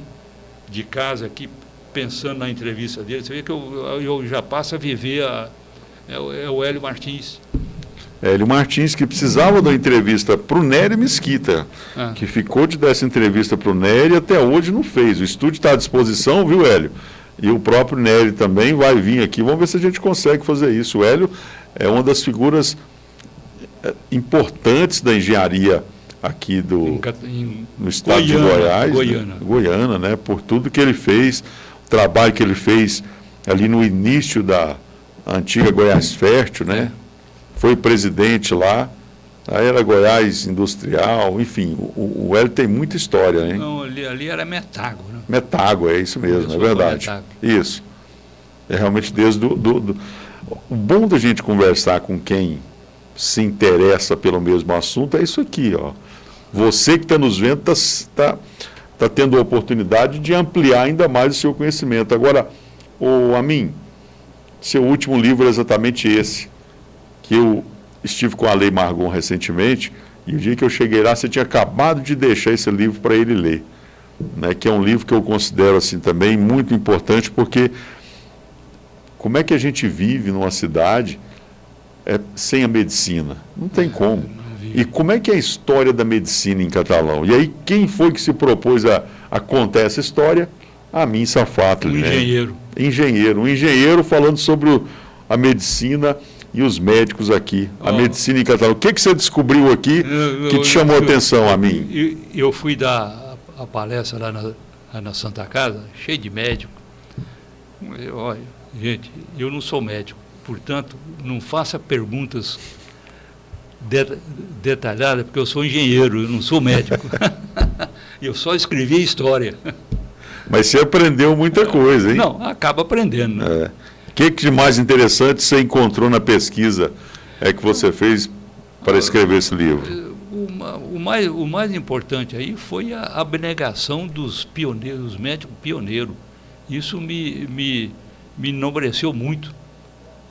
de casa aqui pensando na entrevista dele, você vê que eu já passo a viver o Hélio Martins. Hélio Martins, que precisava da entrevista para o Nery Mesquita, que ficou de dar essa entrevista para o Nery e até hoje não fez. O estúdio está à disposição, viu, Hélio? E o próprio Nery também vai vir aqui. Vamos ver se a gente consegue fazer isso. O Hélio é uma das figuras importantes da engenharia aqui no estado de Goiás. Goiânia, né? Por tudo que ele fez, o trabalho que ele fez ali no início da antiga Goiás Fértil, né? Foi presidente lá, aí era Goiás Industrial, enfim, o Hélio tem muita história, hein? Não, ali era Metago, né? Metago, é isso mesmo, é verdade. Isso. É realmente desde o bom da gente conversar com quem se interessa pelo mesmo assunto é isso aqui, ó. Você que está nos vendo está tendo a oportunidade de ampliar ainda mais o seu conhecimento. Agora, Amin, seu último livro é exatamente esse, que eu estive com a Lei Margon recentemente, e o dia que eu cheguei lá, você tinha acabado de deixar esse livro para ele ler, né, que é um livro que eu considero assim também muito importante, porque como é que a gente vive numa cidade sem a medicina? Não tem como. E como é que é a história da medicina em Catalão? E aí, quem foi que se propôs a contar essa história? Amin Safatli, engenheiro. Um engenheiro falando sobre a medicina e os médicos aqui, a medicina em Catalão. O que você descobriu aqui que te chamou a atenção, Amin? Eu fui dar a palestra lá na Santa Casa, cheio de médico. Olha, gente, eu não sou médico, portanto, não faça perguntas detalhadas, porque eu sou engenheiro, eu não sou médico. Eu só escrevi a história. Mas você aprendeu muita coisa, hein? Não, acaba aprendendo, né? O que de mais interessante você encontrou na pesquisa que você fez para escrever esse livro? O mais importante aí foi a abnegação dos pioneiros, dos médicos pioneiros. Isso me enobreceu muito.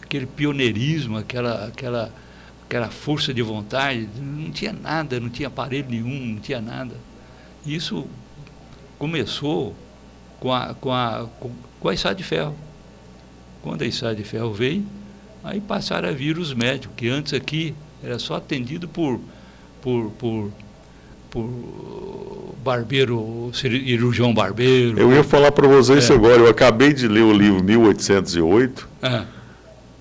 Aquele pioneirismo, aquela força de vontade, não tinha nada, não tinha aparelho nenhum, não tinha nada. Isso começou com a Estrada de Ferro. Quando a Estrada de Ferro veio, Aí passaram a vir os médicos, que antes aqui era só atendido por barbeiro, cirurgião barbeiro. Eu ia falar para você isso agora. Eu acabei de ler o livro 1808,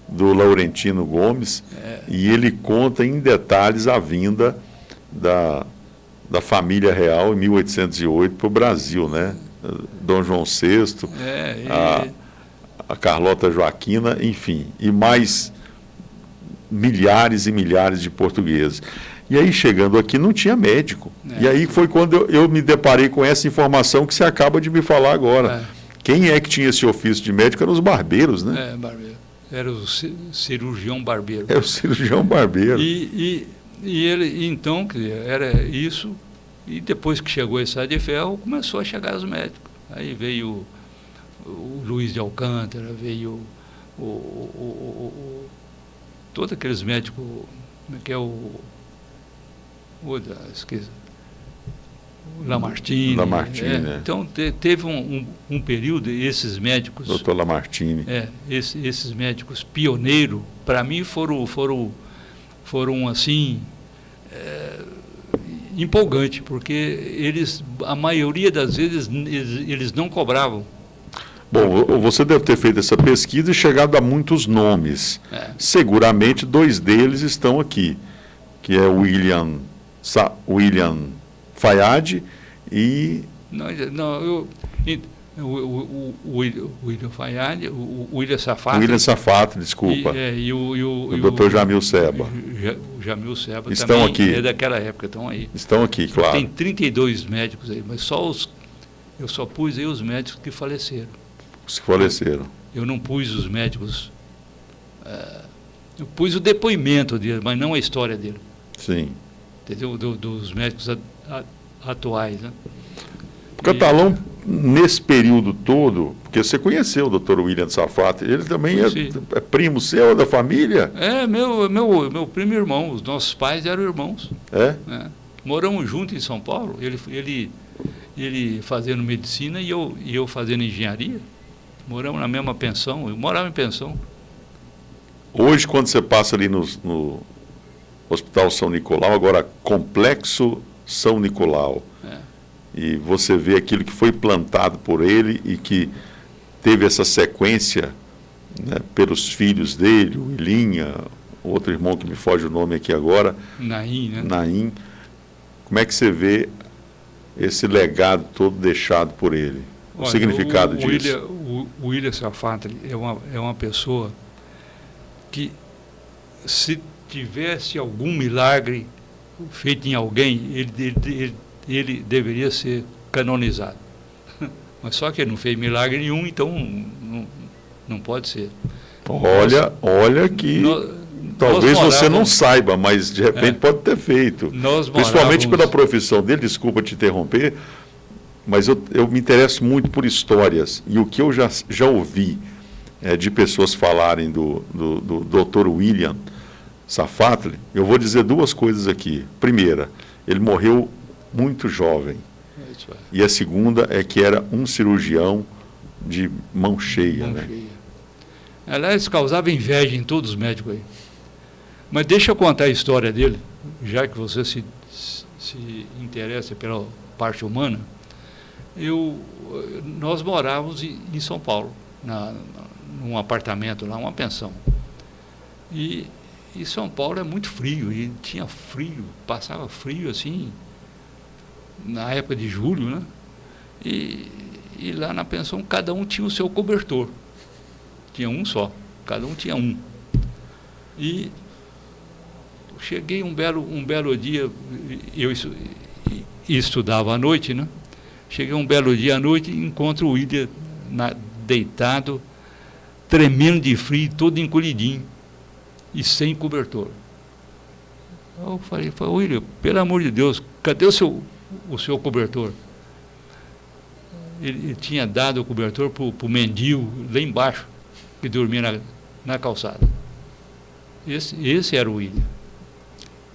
do Laurentino Gomes, e ele conta em detalhes a vinda da família real em 1808 para o Brasil, né? Dom João VI, a Carlota Joaquina, enfim, e mais milhares e milhares de portugueses. E aí, chegando aqui, não tinha médico. E aí foi quando eu me deparei com essa informação que você acaba de me falar agora. Quem é que tinha esse ofício de médico? Eram os barbeiros, né? Barbeiro. Era o cirurgião barbeiro. É o cirurgião barbeiro. E ele, então, era isso. E depois que chegou a Estrada de Ferro, começou a chegar os médicos. Aí veio o Luiz de Alcântara, veio todos aqueles médicos, que é esqueci, o Lamartine. Então, teve um período, esses médicos... Doutor Lamartine. Esses médicos pioneiros, para mim, foram assim, empolgantes, porque eles, a maioria das vezes, eles não cobravam. Bom, você deve ter feito essa pesquisa e chegado a muitos nomes. Seguramente 2 deles estão aqui, que é o William Fayad e... O William Fayad, o William Safat. William Safat, desculpa. E o Dr. Jamil Seba. O Jamil Seba estão também aqui. É daquela época, estão aí. Estão aqui, claro. Tem 32 médicos aí, mas eu só pus aí os médicos que faleceram. Os que faleceram. Eu não pus os médicos... eu pus o depoimento dele, mas não a história dele. Sim. Entendeu? Dos médicos atuais, né? Catalão, nesse período todo, porque você conheceu o Dr. William Safat, ele também é primo seu, da família? Meu primo irmão, os nossos pais eram irmãos. Moramos juntos em São Paulo, ele fazendo medicina e eu fazendo engenharia. Moramos na mesma pensão, eu morava em pensão. Hoje, quando você passa ali no Hospital São Nicolau, agora Complexo São Nicolau, e você vê aquilo que foi plantado por ele e que teve essa sequência, né, pelos filhos dele, o Ilinha, outro irmão que me foge o nome aqui agora, Naim, né? Naim. Como é que você vê esse legado todo deixado por ele? O significado disso? O William Safat é uma pessoa que, se tivesse algum milagre feito em alguém, ele deveria ser canonizado. Mas só que ele não fez milagre nenhum, então não pode ser. Olha que talvez você não saiba, mas de repente pode ter feito. Principalmente pela profissão dele, desculpa te interromper, mas eu me interesso muito por histórias. E o que eu já ouvi de pessoas falarem do Dr. William Safat, eu vou dizer 2 coisas aqui. Primeira, ele morreu muito jovem. E a segunda é que era um cirurgião de mão cheia. Aliás, causava inveja em todos os médicos aí. Mas deixa eu contar a história dele, já que você se interessa pela parte humana. Nós morávamos em São Paulo, num apartamento lá, uma pensão. E São Paulo é muito frio, e tinha frio, passava frio assim, na época de julho, né? E lá na pensão cada um tinha o seu cobertor. Tinha um só, cada um tinha um. E cheguei um belo dia, eu estudava à noite, né? Cheguei um belo dia à noite e encontro o William deitado, tremendo de frio, todo encolhidinho e sem cobertor. Eu falei, William, pelo amor de Deus, cadê o seu cobertor? Ele tinha dado o cobertor para o mendigo lá embaixo, que dormia na calçada. Esse era o William.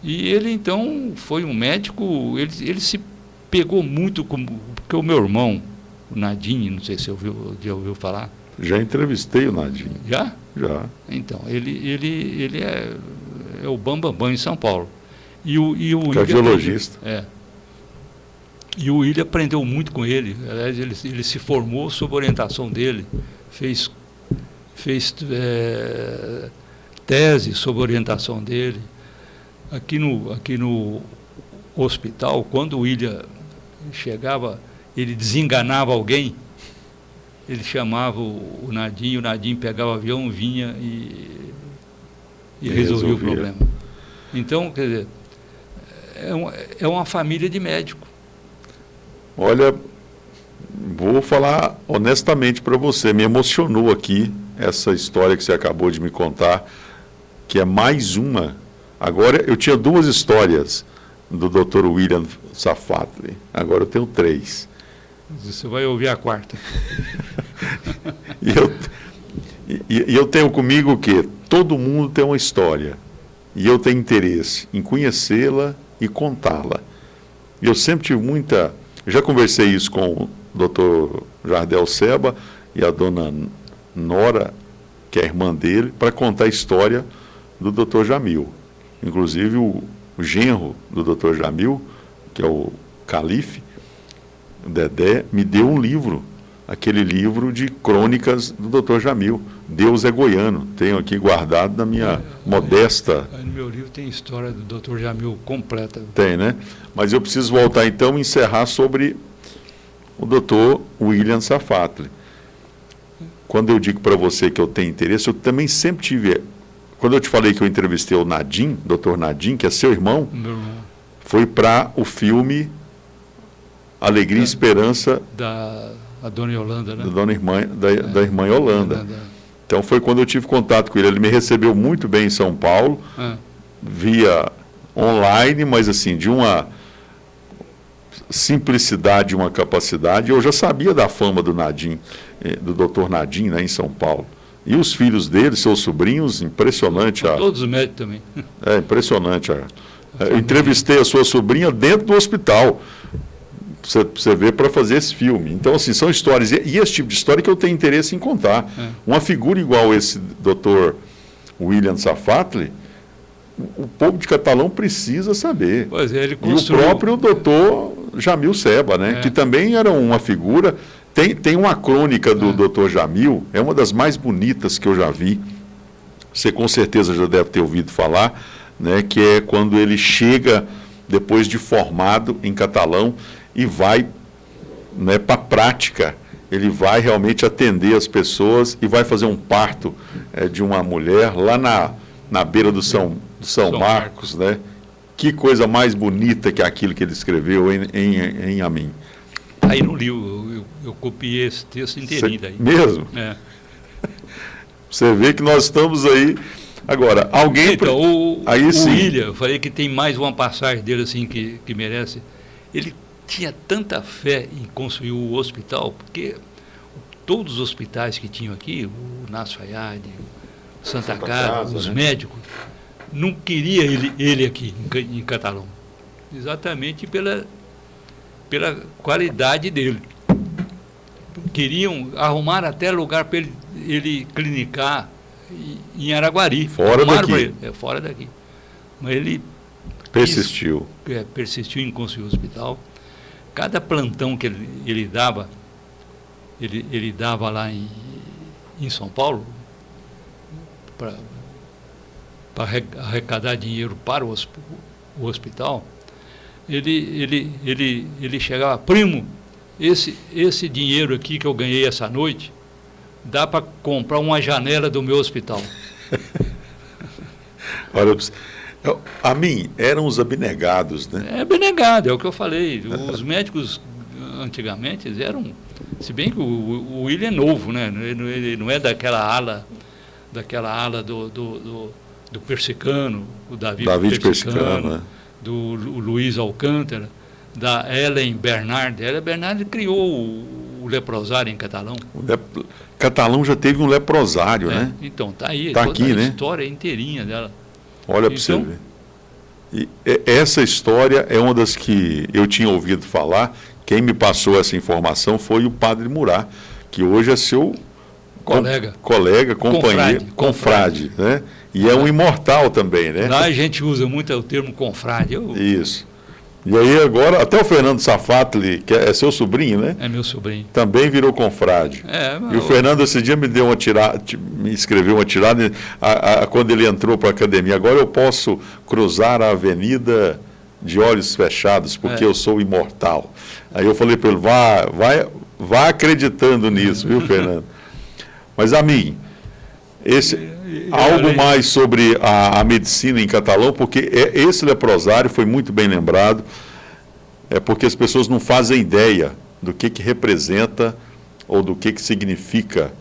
E ele, então, foi um médico, ele se pegou muito, porque o meu irmão, o Nadim, não sei se já ouviu falar. Já entrevistei o Nadim. Já? Já. Então, ele é o bambambam em São Paulo. E o cardiologista. E o William aprendeu muito com ele. Aliás, ele se formou sob orientação dele, fez tese sob orientação dele. Aqui no hospital, quando o William chegava, ele desenganava alguém, ele chamava o Nadim pegava o avião, vinha e resolvia o problema. Então, quer dizer, é uma família de médico. Olha, vou falar honestamente para você, me emocionou aqui essa história que você acabou de me contar, que é mais uma. Agora, eu tinha 2 histórias do Dr. William Safatli, agora eu tenho 3. Você vai ouvir a 4ª. E eu tenho comigo que todo mundo tem uma história, e eu tenho interesse em conhecê-la e contá-la. E eu sempre tive muita... Já conversei isso com o Dr. Jardel Seba e a dona Nora, que é a irmã dele, para contar a história do Dr. Jamil. Inclusive o genro do Dr. Jamil, que é o Calife, o Dedé, me deu um livro, aquele livro de crônicas do Dr. Jamil, Deus é Goiano. Tenho aqui guardado na minha modesta... No meu livro tem história do Dr. Jamil completa. Tem, né? Mas eu preciso voltar então e encerrar sobre o Dr. William Safatli. Quando eu digo para você que eu tenho interesse, eu também sempre tive... Quando eu te falei que eu entrevistei o Nadim, Dr. Nadim, que é seu irmão, foi para o filme Alegria e Esperança da Dona Yolanda, né? Da irmã Yolanda. Então foi quando eu tive contato com ele. Ele me recebeu muito bem em São Paulo, via online, mas assim, de uma simplicidade, uma capacidade. Eu já sabia da fama do Nadim, do Dr. Nadim, né, em São Paulo. E os filhos dele, seus sobrinhos, impressionante. Todos os médicos também. É impressionante. Eu entrevistei a sua sobrinha dentro do hospital, você vê, para fazer esse filme. Então, assim, são histórias. E esse tipo de história que eu tenho interesse em contar. Uma figura igual esse Dr. William Safatli, o povo de Catalão precisa saber. Pois é, ele construiu... E o próprio Dr. Jamil Seba, né, que também era uma figura... Tem uma crônica do Dr. Jamil, é uma das mais bonitas que eu já vi. Você com certeza já deve ter ouvido falar, né, que é quando ele chega, depois de formado em Catalão, e vai, né, para a prática. Ele vai realmente atender as pessoas e vai fazer um parto de uma mulher lá na beira do São Marcos, né? Que coisa mais bonita que aquilo que ele escreveu em Amin. Aí no livro, eu copiei esse texto inteirinho daí. Mesmo? Você vê que nós estamos aí... Agora, alguém... Então, o sim. William, eu falei que tem mais uma passagem dele assim que merece. Ele tinha tanta fé em construir o hospital, porque todos os hospitais que tinham aqui, o Nasser Fayad, Santa Casa, os médicos, não queria ele aqui em Catalão. Exatamente pela qualidade dele. Queriam arrumar até lugar para ele clinicar em Araguari. Fora daqui. Fora daqui. Mas ele persistiu. Persistiu em construir o hospital. Cada plantão que ele dava, ele dava lá em São Paulo, para arrecadar dinheiro para o hospital. Ele chegava, primo, esse dinheiro aqui que eu ganhei essa noite, dá para comprar uma janela do meu hospital. Olha, a mim, eram os abnegados, né? É abnegado, é o que eu falei. Os médicos antigamente eram, se bem que o William é novo, né? Ele não é daquela ala do Persicano, o David Persicano, né? Do Luiz Alcântara, da Ellen Bernard. Ellen Bernard criou o leprosário em Catalão. Catalão já teve um leprosário, né? Então, está aí, tá aqui, a história inteirinha dela. Olha para você ver. E essa história é uma das que eu tinha ouvido falar. Quem me passou essa informação foi o padre Murat, que hoje é seu Colega, companheiro, confrade, né? E é um imortal também, né? Lá a gente usa muito o termo confrade. Isso. E aí agora, até o Fernando Safatli, que é seu sobrinho, né? É meu sobrinho. Também virou confrade. E o Fernando esse dia me deu uma tirada, me escreveu uma tirada quando ele entrou para a academia. Agora eu posso cruzar a avenida de olhos fechados, porque eu sou imortal. Aí eu falei para ele, vá acreditando nisso, viu, Fernando? Mas, Amin, algo mais sobre a medicina em Catalão, porque esse leprosário foi muito bem lembrado, porque as pessoas não fazem ideia do que representa ou do que significa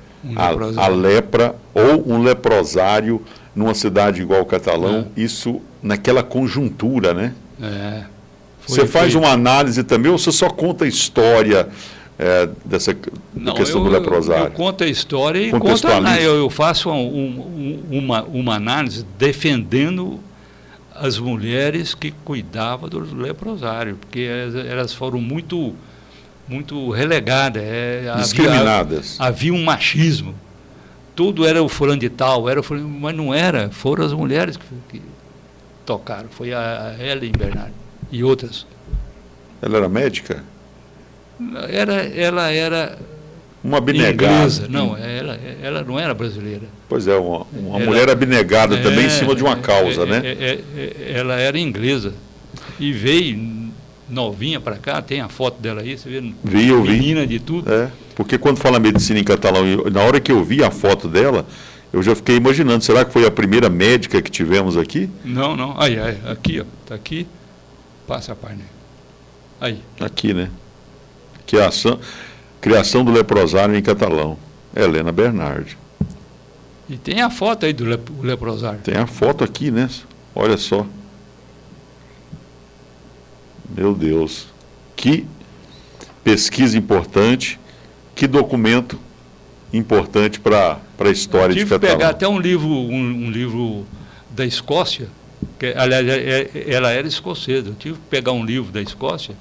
a lepra ou um leprosário numa cidade igual Catalão, isso naquela conjuntura, né? Você faz uma análise também ou você só conta a história dessa questão do leprosário? Eu conto a história e eu faço uma análise defendendo as mulheres que cuidavam do leprosário, porque elas foram muito relegadas. Discriminadas. Havia um machismo. Tudo era o fulano de tal, mas não era. Foram as mulheres que tocaram. Foi a Ellen Bernard e outras. Ela era médica? Ela era uma abnegada. Inglesa. Não, ela não era brasileira. Pois é, uma mulher abnegada também em cima de uma causa, né? Ela era inglesa e veio novinha para cá, tem a foto dela aí, você vê? Menina de tudo. Porque quando fala medicina em Catalão, na hora que eu vi a foto dela, eu já fiquei imaginando, será que foi a primeira médica que tivemos aqui? Não. Aí, aqui, ó, tá aqui, passa a página. Aí. Aqui, né? Criação do leprosário em Catalão. Helena Bernard. E tem a foto aí do leprosário. Tem a foto aqui, né? Olha só. Meu Deus. Que pesquisa importante, que documento importante para a história de Catalão. Eu tive que pegar até um livro da Escócia, que, aliás, ela era escocesa. Eu tive que pegar um livro da Escócia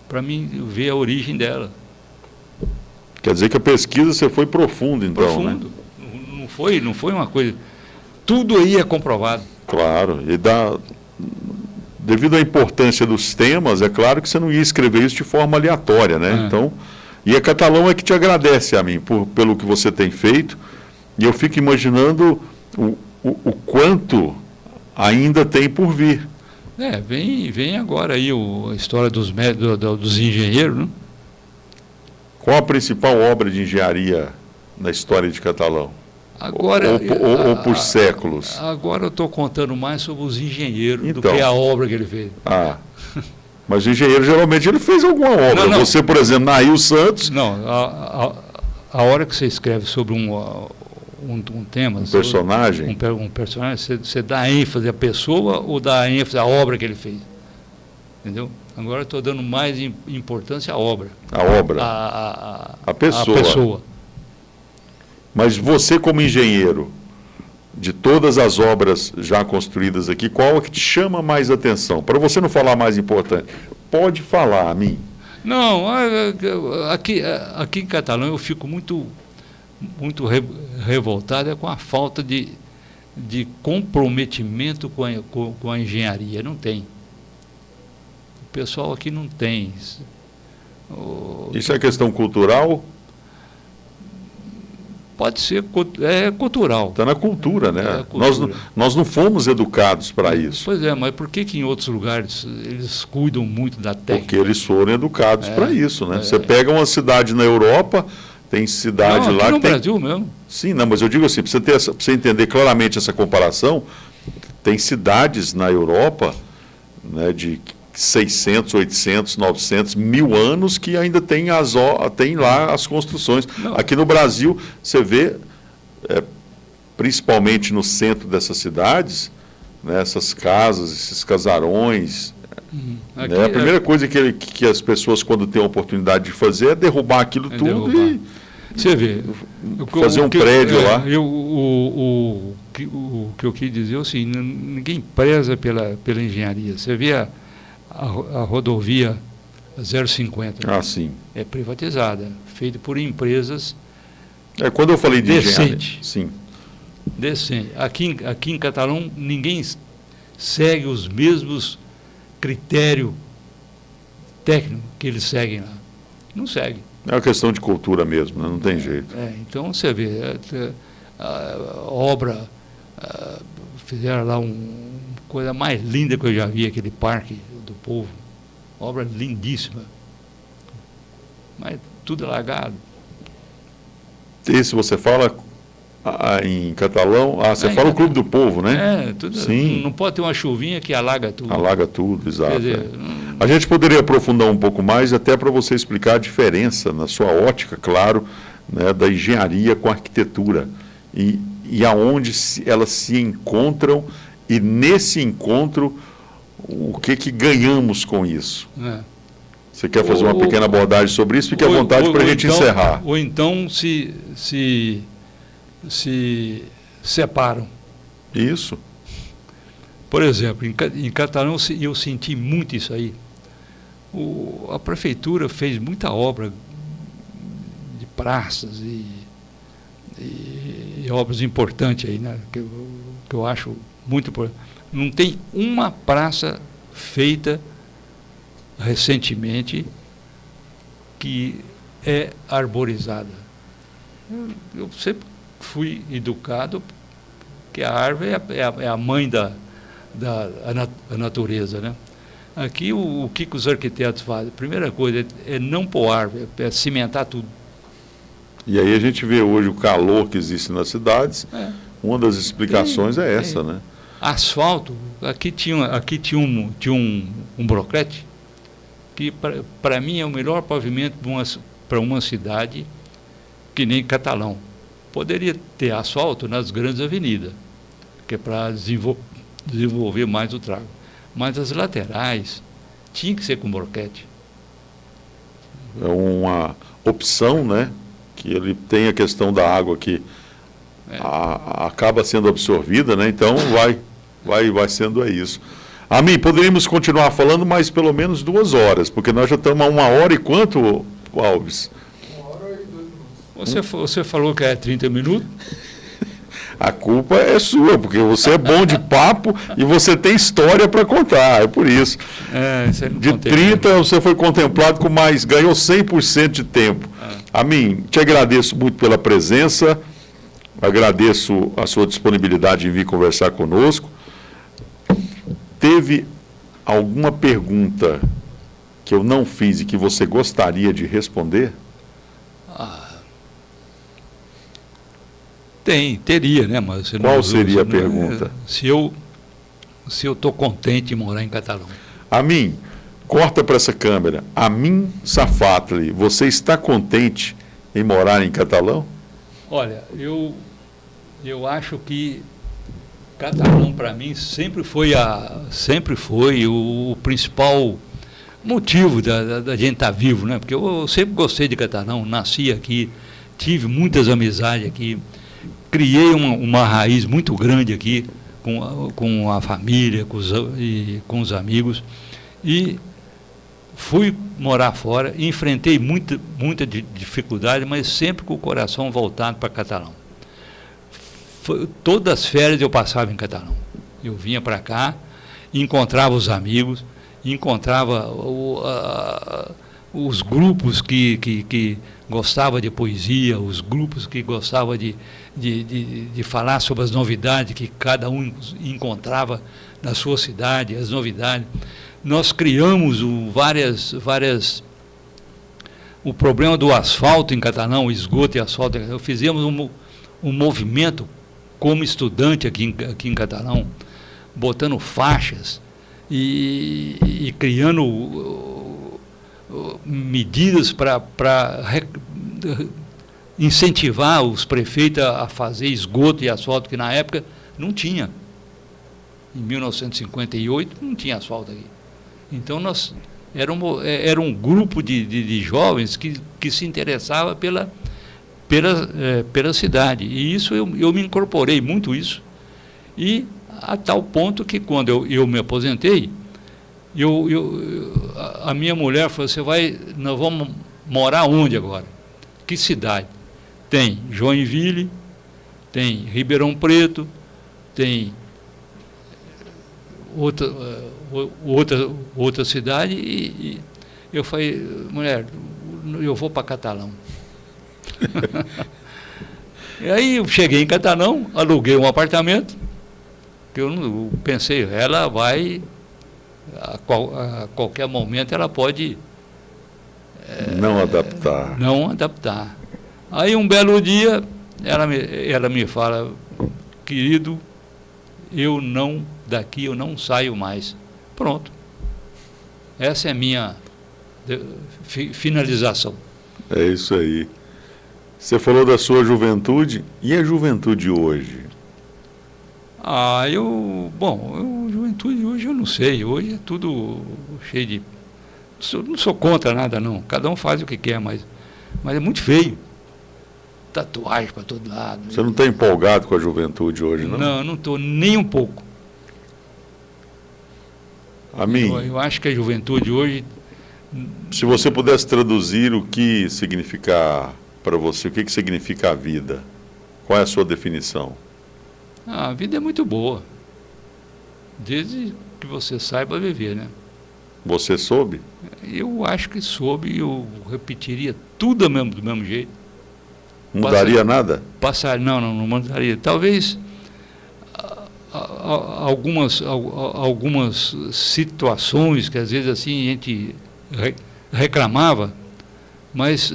para mim ver a origem dela. Quer dizer que a pesquisa você foi profundo, então, profundo, né? Não foi uma coisa... Tudo aí é comprovado. Claro, e devido à importância dos temas, é claro que você não ia escrever isso de forma aleatória, né? Então, e a Catalão é que te agradece a mim pelo que você tem feito, e eu fico imaginando o quanto ainda tem por vir. Vem agora aí a história dos engenheiros, né? Qual a principal obra de engenharia na história de Catalão? Agora, ou por séculos? Agora eu estou contando mais sobre os engenheiros do que a obra que ele fez. Mas o engenheiro, geralmente, ele fez alguma obra. Não. Você, por exemplo, Nail Santos... Não, a hora que você escreve sobre um tema... Um personagem? Um personagem, você dá ênfase à pessoa ou dá ênfase à obra que ele fez? Entendeu? Agora eu estou dando mais importância à obra. A obra? A pessoa. A pessoa. Mas você, como engenheiro, de todas as obras já construídas aqui, qual é que te chama mais atenção? Para você não falar mais importante, pode falar a mim. Não, aqui em Catalão eu fico muito revoltado com a falta de comprometimento com a engenharia. Não tem. O pessoal aqui não tem. Isso é questão cultural? Pode ser, cultural. Está na cultura, né? Nós não fomos educados para isso. Pois é, mas por que em outros lugares eles cuidam muito da técnica? Porque eles foram educados para isso, né? Você pega uma cidade na Europa, tem cidade lá... no Brasil mesmo. Sim, não, mas eu digo assim, para você entender claramente essa comparação, tem cidades na Europa, né, de 600, 800, 900, 1000 anos que ainda tem lá as construções. Não. Aqui no Brasil, você vê, principalmente no centro dessas cidades, né, essas casas, esses casarões. Né, a primeira coisa que as pessoas, quando têm a oportunidade de fazer, é derrubar aquilo tudo e você vê, fazer um prédio lá. O que eu quis dizer é assim, ninguém preza pela engenharia. Você vê a rodovia 050. Sim. É privatizada, feita por empresas Quando eu falei de engenharia... decente. Sim. Decente. Aqui em Catalão, ninguém segue os mesmos critérios técnicos que eles seguem lá. Não segue. É uma questão de cultura mesmo, né? Não tem jeito. Então, você vê, a obra, fizeram lá uma coisa mais linda que eu já vi, aquele Parque do Povo. Obra lindíssima. Mas tudo alagado. Esse você fala em catalão, você fala o Clube do Povo, né? Tudo. Sim. Não pode ter uma chuvinha que alaga tudo. Alaga tudo, exato. Quer dizer, A gente poderia aprofundar um pouco mais, até para você explicar a diferença, na sua ótica, claro, né, da engenharia com a arquitetura. E aonde elas se encontram, e nesse encontro, o que ganhamos com isso? Você quer fazer uma pequena abordagem sobre isso? Fique à vontade para a gente encerrar. Ou então se separam. Isso. Por exemplo, em Catalão eu senti muito isso aí. A prefeitura fez muita obra de praças e obras importantes aí, né? Que eu acho muito importante. Não tem uma praça feita recentemente que é arborizada. Eu sempre fui educado que a árvore é a mãe da natureza, né? Aqui o que os arquitetos fazem? A primeira coisa é não pôr árvore, é cimentar tudo. E aí a gente vê hoje o calor que existe nas cidades. Uma das explicações é essa, né? Asfalto, aqui tinha um broclete, que para mim é o melhor pavimento para uma cidade que nem Catalão. Poderia ter asfalto nas grandes avenidas, que é para desenvolver mais o tráfego. Mas as laterais tinha que ser com broclete. É uma opção, né? Que ele tem a questão da água que acaba sendo absorvida, né? Então vai sendo isso. A mim, poderíamos continuar falando mais pelo menos 2 horas, porque nós já estamos a 1 hora e quanto, Alves? 1 hora e 2 minutos. Você falou que é 30 minutos? A culpa é sua, porque você é bom de papo e você tem história para contar, é por isso. De 30, você foi contemplado com mais, ganhou 100% de tempo. A mim, te agradeço muito pela presença, agradeço a sua disponibilidade em vir conversar conosco. Teve alguma pergunta que eu não fiz e que você gostaria de responder? Teria, né? Mas qual seria a pergunta? Se eu estou contente em morar em Catalão. A mim, corta para essa câmera. A mim, Safatli, você está contente em morar em Catalão? Olha, eu acho que Catalão para mim sempre foi o principal motivo da gente estar vivo, né? Porque eu sempre gostei de Catalão, nasci aqui, tive muitas amizades aqui. Criei uma raiz muito grande aqui com a família, com os amigos, e fui morar fora, enfrentei muita dificuldade, mas sempre com o coração voltado para Catalão. Todas as férias eu passava em Catalão. Eu vinha para cá, encontrava os amigos, encontrava os grupos que gostavam de poesia, os grupos que gostavam de falar sobre as novidades que cada um encontrava na sua cidade, as novidades. Nós criamos o problema do asfalto em Catalão, esgoto e asfalto. Fizemos um movimento como estudante aqui em Catalão, botando faixas e criando medidas para incentivar os prefeitos a fazer esgoto e asfalto, que na época não tinha. Em 1958 não tinha asfalto aqui. Então era um grupo de jovens que se interessava pela cidade. E isso eu me incorporei muito isso. E a tal ponto que quando eu me aposentei, a minha mulher falou: nós vamos morar onde agora? Que cidade? Tem Joinville, tem Ribeirão Preto, tem outra cidade, e eu falei, mulher, eu vou para Catalão. E aí eu cheguei em Catalão, aluguei um apartamento, que eu pensei, ela vai, a qualquer momento ela pode... não adaptar. Não adaptar. Aí um belo dia, ela me fala, querido, daqui eu não saio mais. Pronto. Essa é a minha finalização. É isso aí. Você falou da sua juventude, e a juventude hoje? Juventude hoje eu não sei, hoje é tudo cheio de... Não sou contra nada, não. Cada um faz o que quer, mas é muito feio. Tatuagem para todo lado. Você não está empolgado com a juventude hoje, não? Não, não estou nem um pouco. A mim? Eu acho que a juventude hoje... Se você pudesse traduzir o que significa para você, o que significa a vida? Qual é a sua definição? A vida é muito boa. Desde que você saiba viver, né? Você soube? Eu acho que soube, eu repetiria tudo do mesmo jeito. Mudaria nada? Não mudaria. Talvez algumas situações que às vezes assim a gente reclamava, mas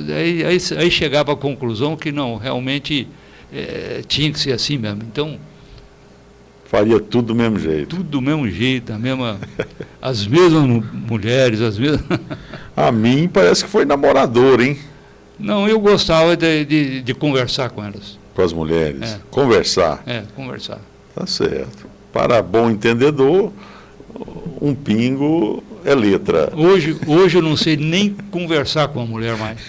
aí chegava à conclusão que não, realmente tinha que ser assim mesmo. Então faria tudo do mesmo jeito. Tudo do mesmo jeito, as mesmas mulheres, as mesmas... A mim parece que foi namorador, hein? Não, eu gostava de conversar com elas. Com as mulheres? Conversar? Conversar. Tá certo. Para bom entendedor, um pingo é letra. Hoje eu não sei nem conversar com a mulher mais.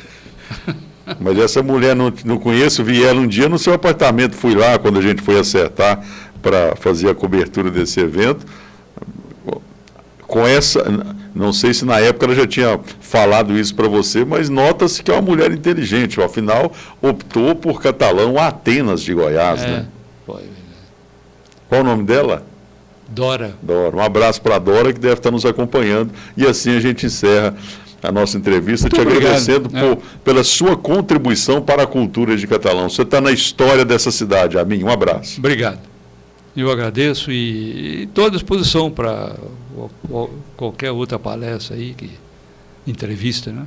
Mas essa mulher não conheço, vi ela um dia no seu apartamento, fui lá quando a gente foi acertar para fazer a cobertura desse evento. Com essa, não sei se na época ela já tinha falado isso para você, mas nota-se que é uma mulher inteligente, afinal optou por Catalão, Atenas de Goiás, né? Foi. Qual o nome dela? Dora. Dora. Um abraço para a Dora, que deve estar nos acompanhando, e assim a gente encerra a nossa entrevista, muito te agradecendo pela sua contribuição para a cultura de Catalão. Você está na história dessa cidade, Amin. Um abraço. Obrigado. Eu agradeço e estou à disposição para qualquer outra palestra aí, entrevista, né?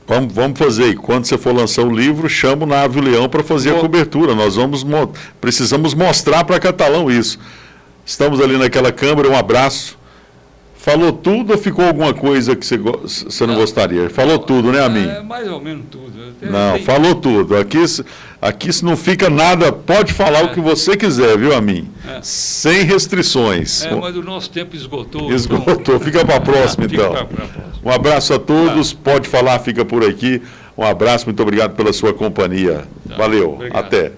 Vamos fazer. E quando você for lançar o livro, chama o Navio Leão para fazer a cobertura. Nós precisamos mostrar para Catalão isso. Estamos ali naquela câmara, um abraço. Falou tudo ou ficou alguma coisa que você não gostaria? Falou tudo, né, Amin? Mais ou menos tudo. Falou tudo. Aqui se não fica nada, pode falar o que você quiser, viu, Amin? Sem restrições. Mas o nosso tempo esgotou. Esgotou. Então... Fica para a próxima, então. Um abraço a todos. Pode falar, fica por aqui. Um abraço, muito obrigado pela sua companhia. Valeu. Obrigado. Até.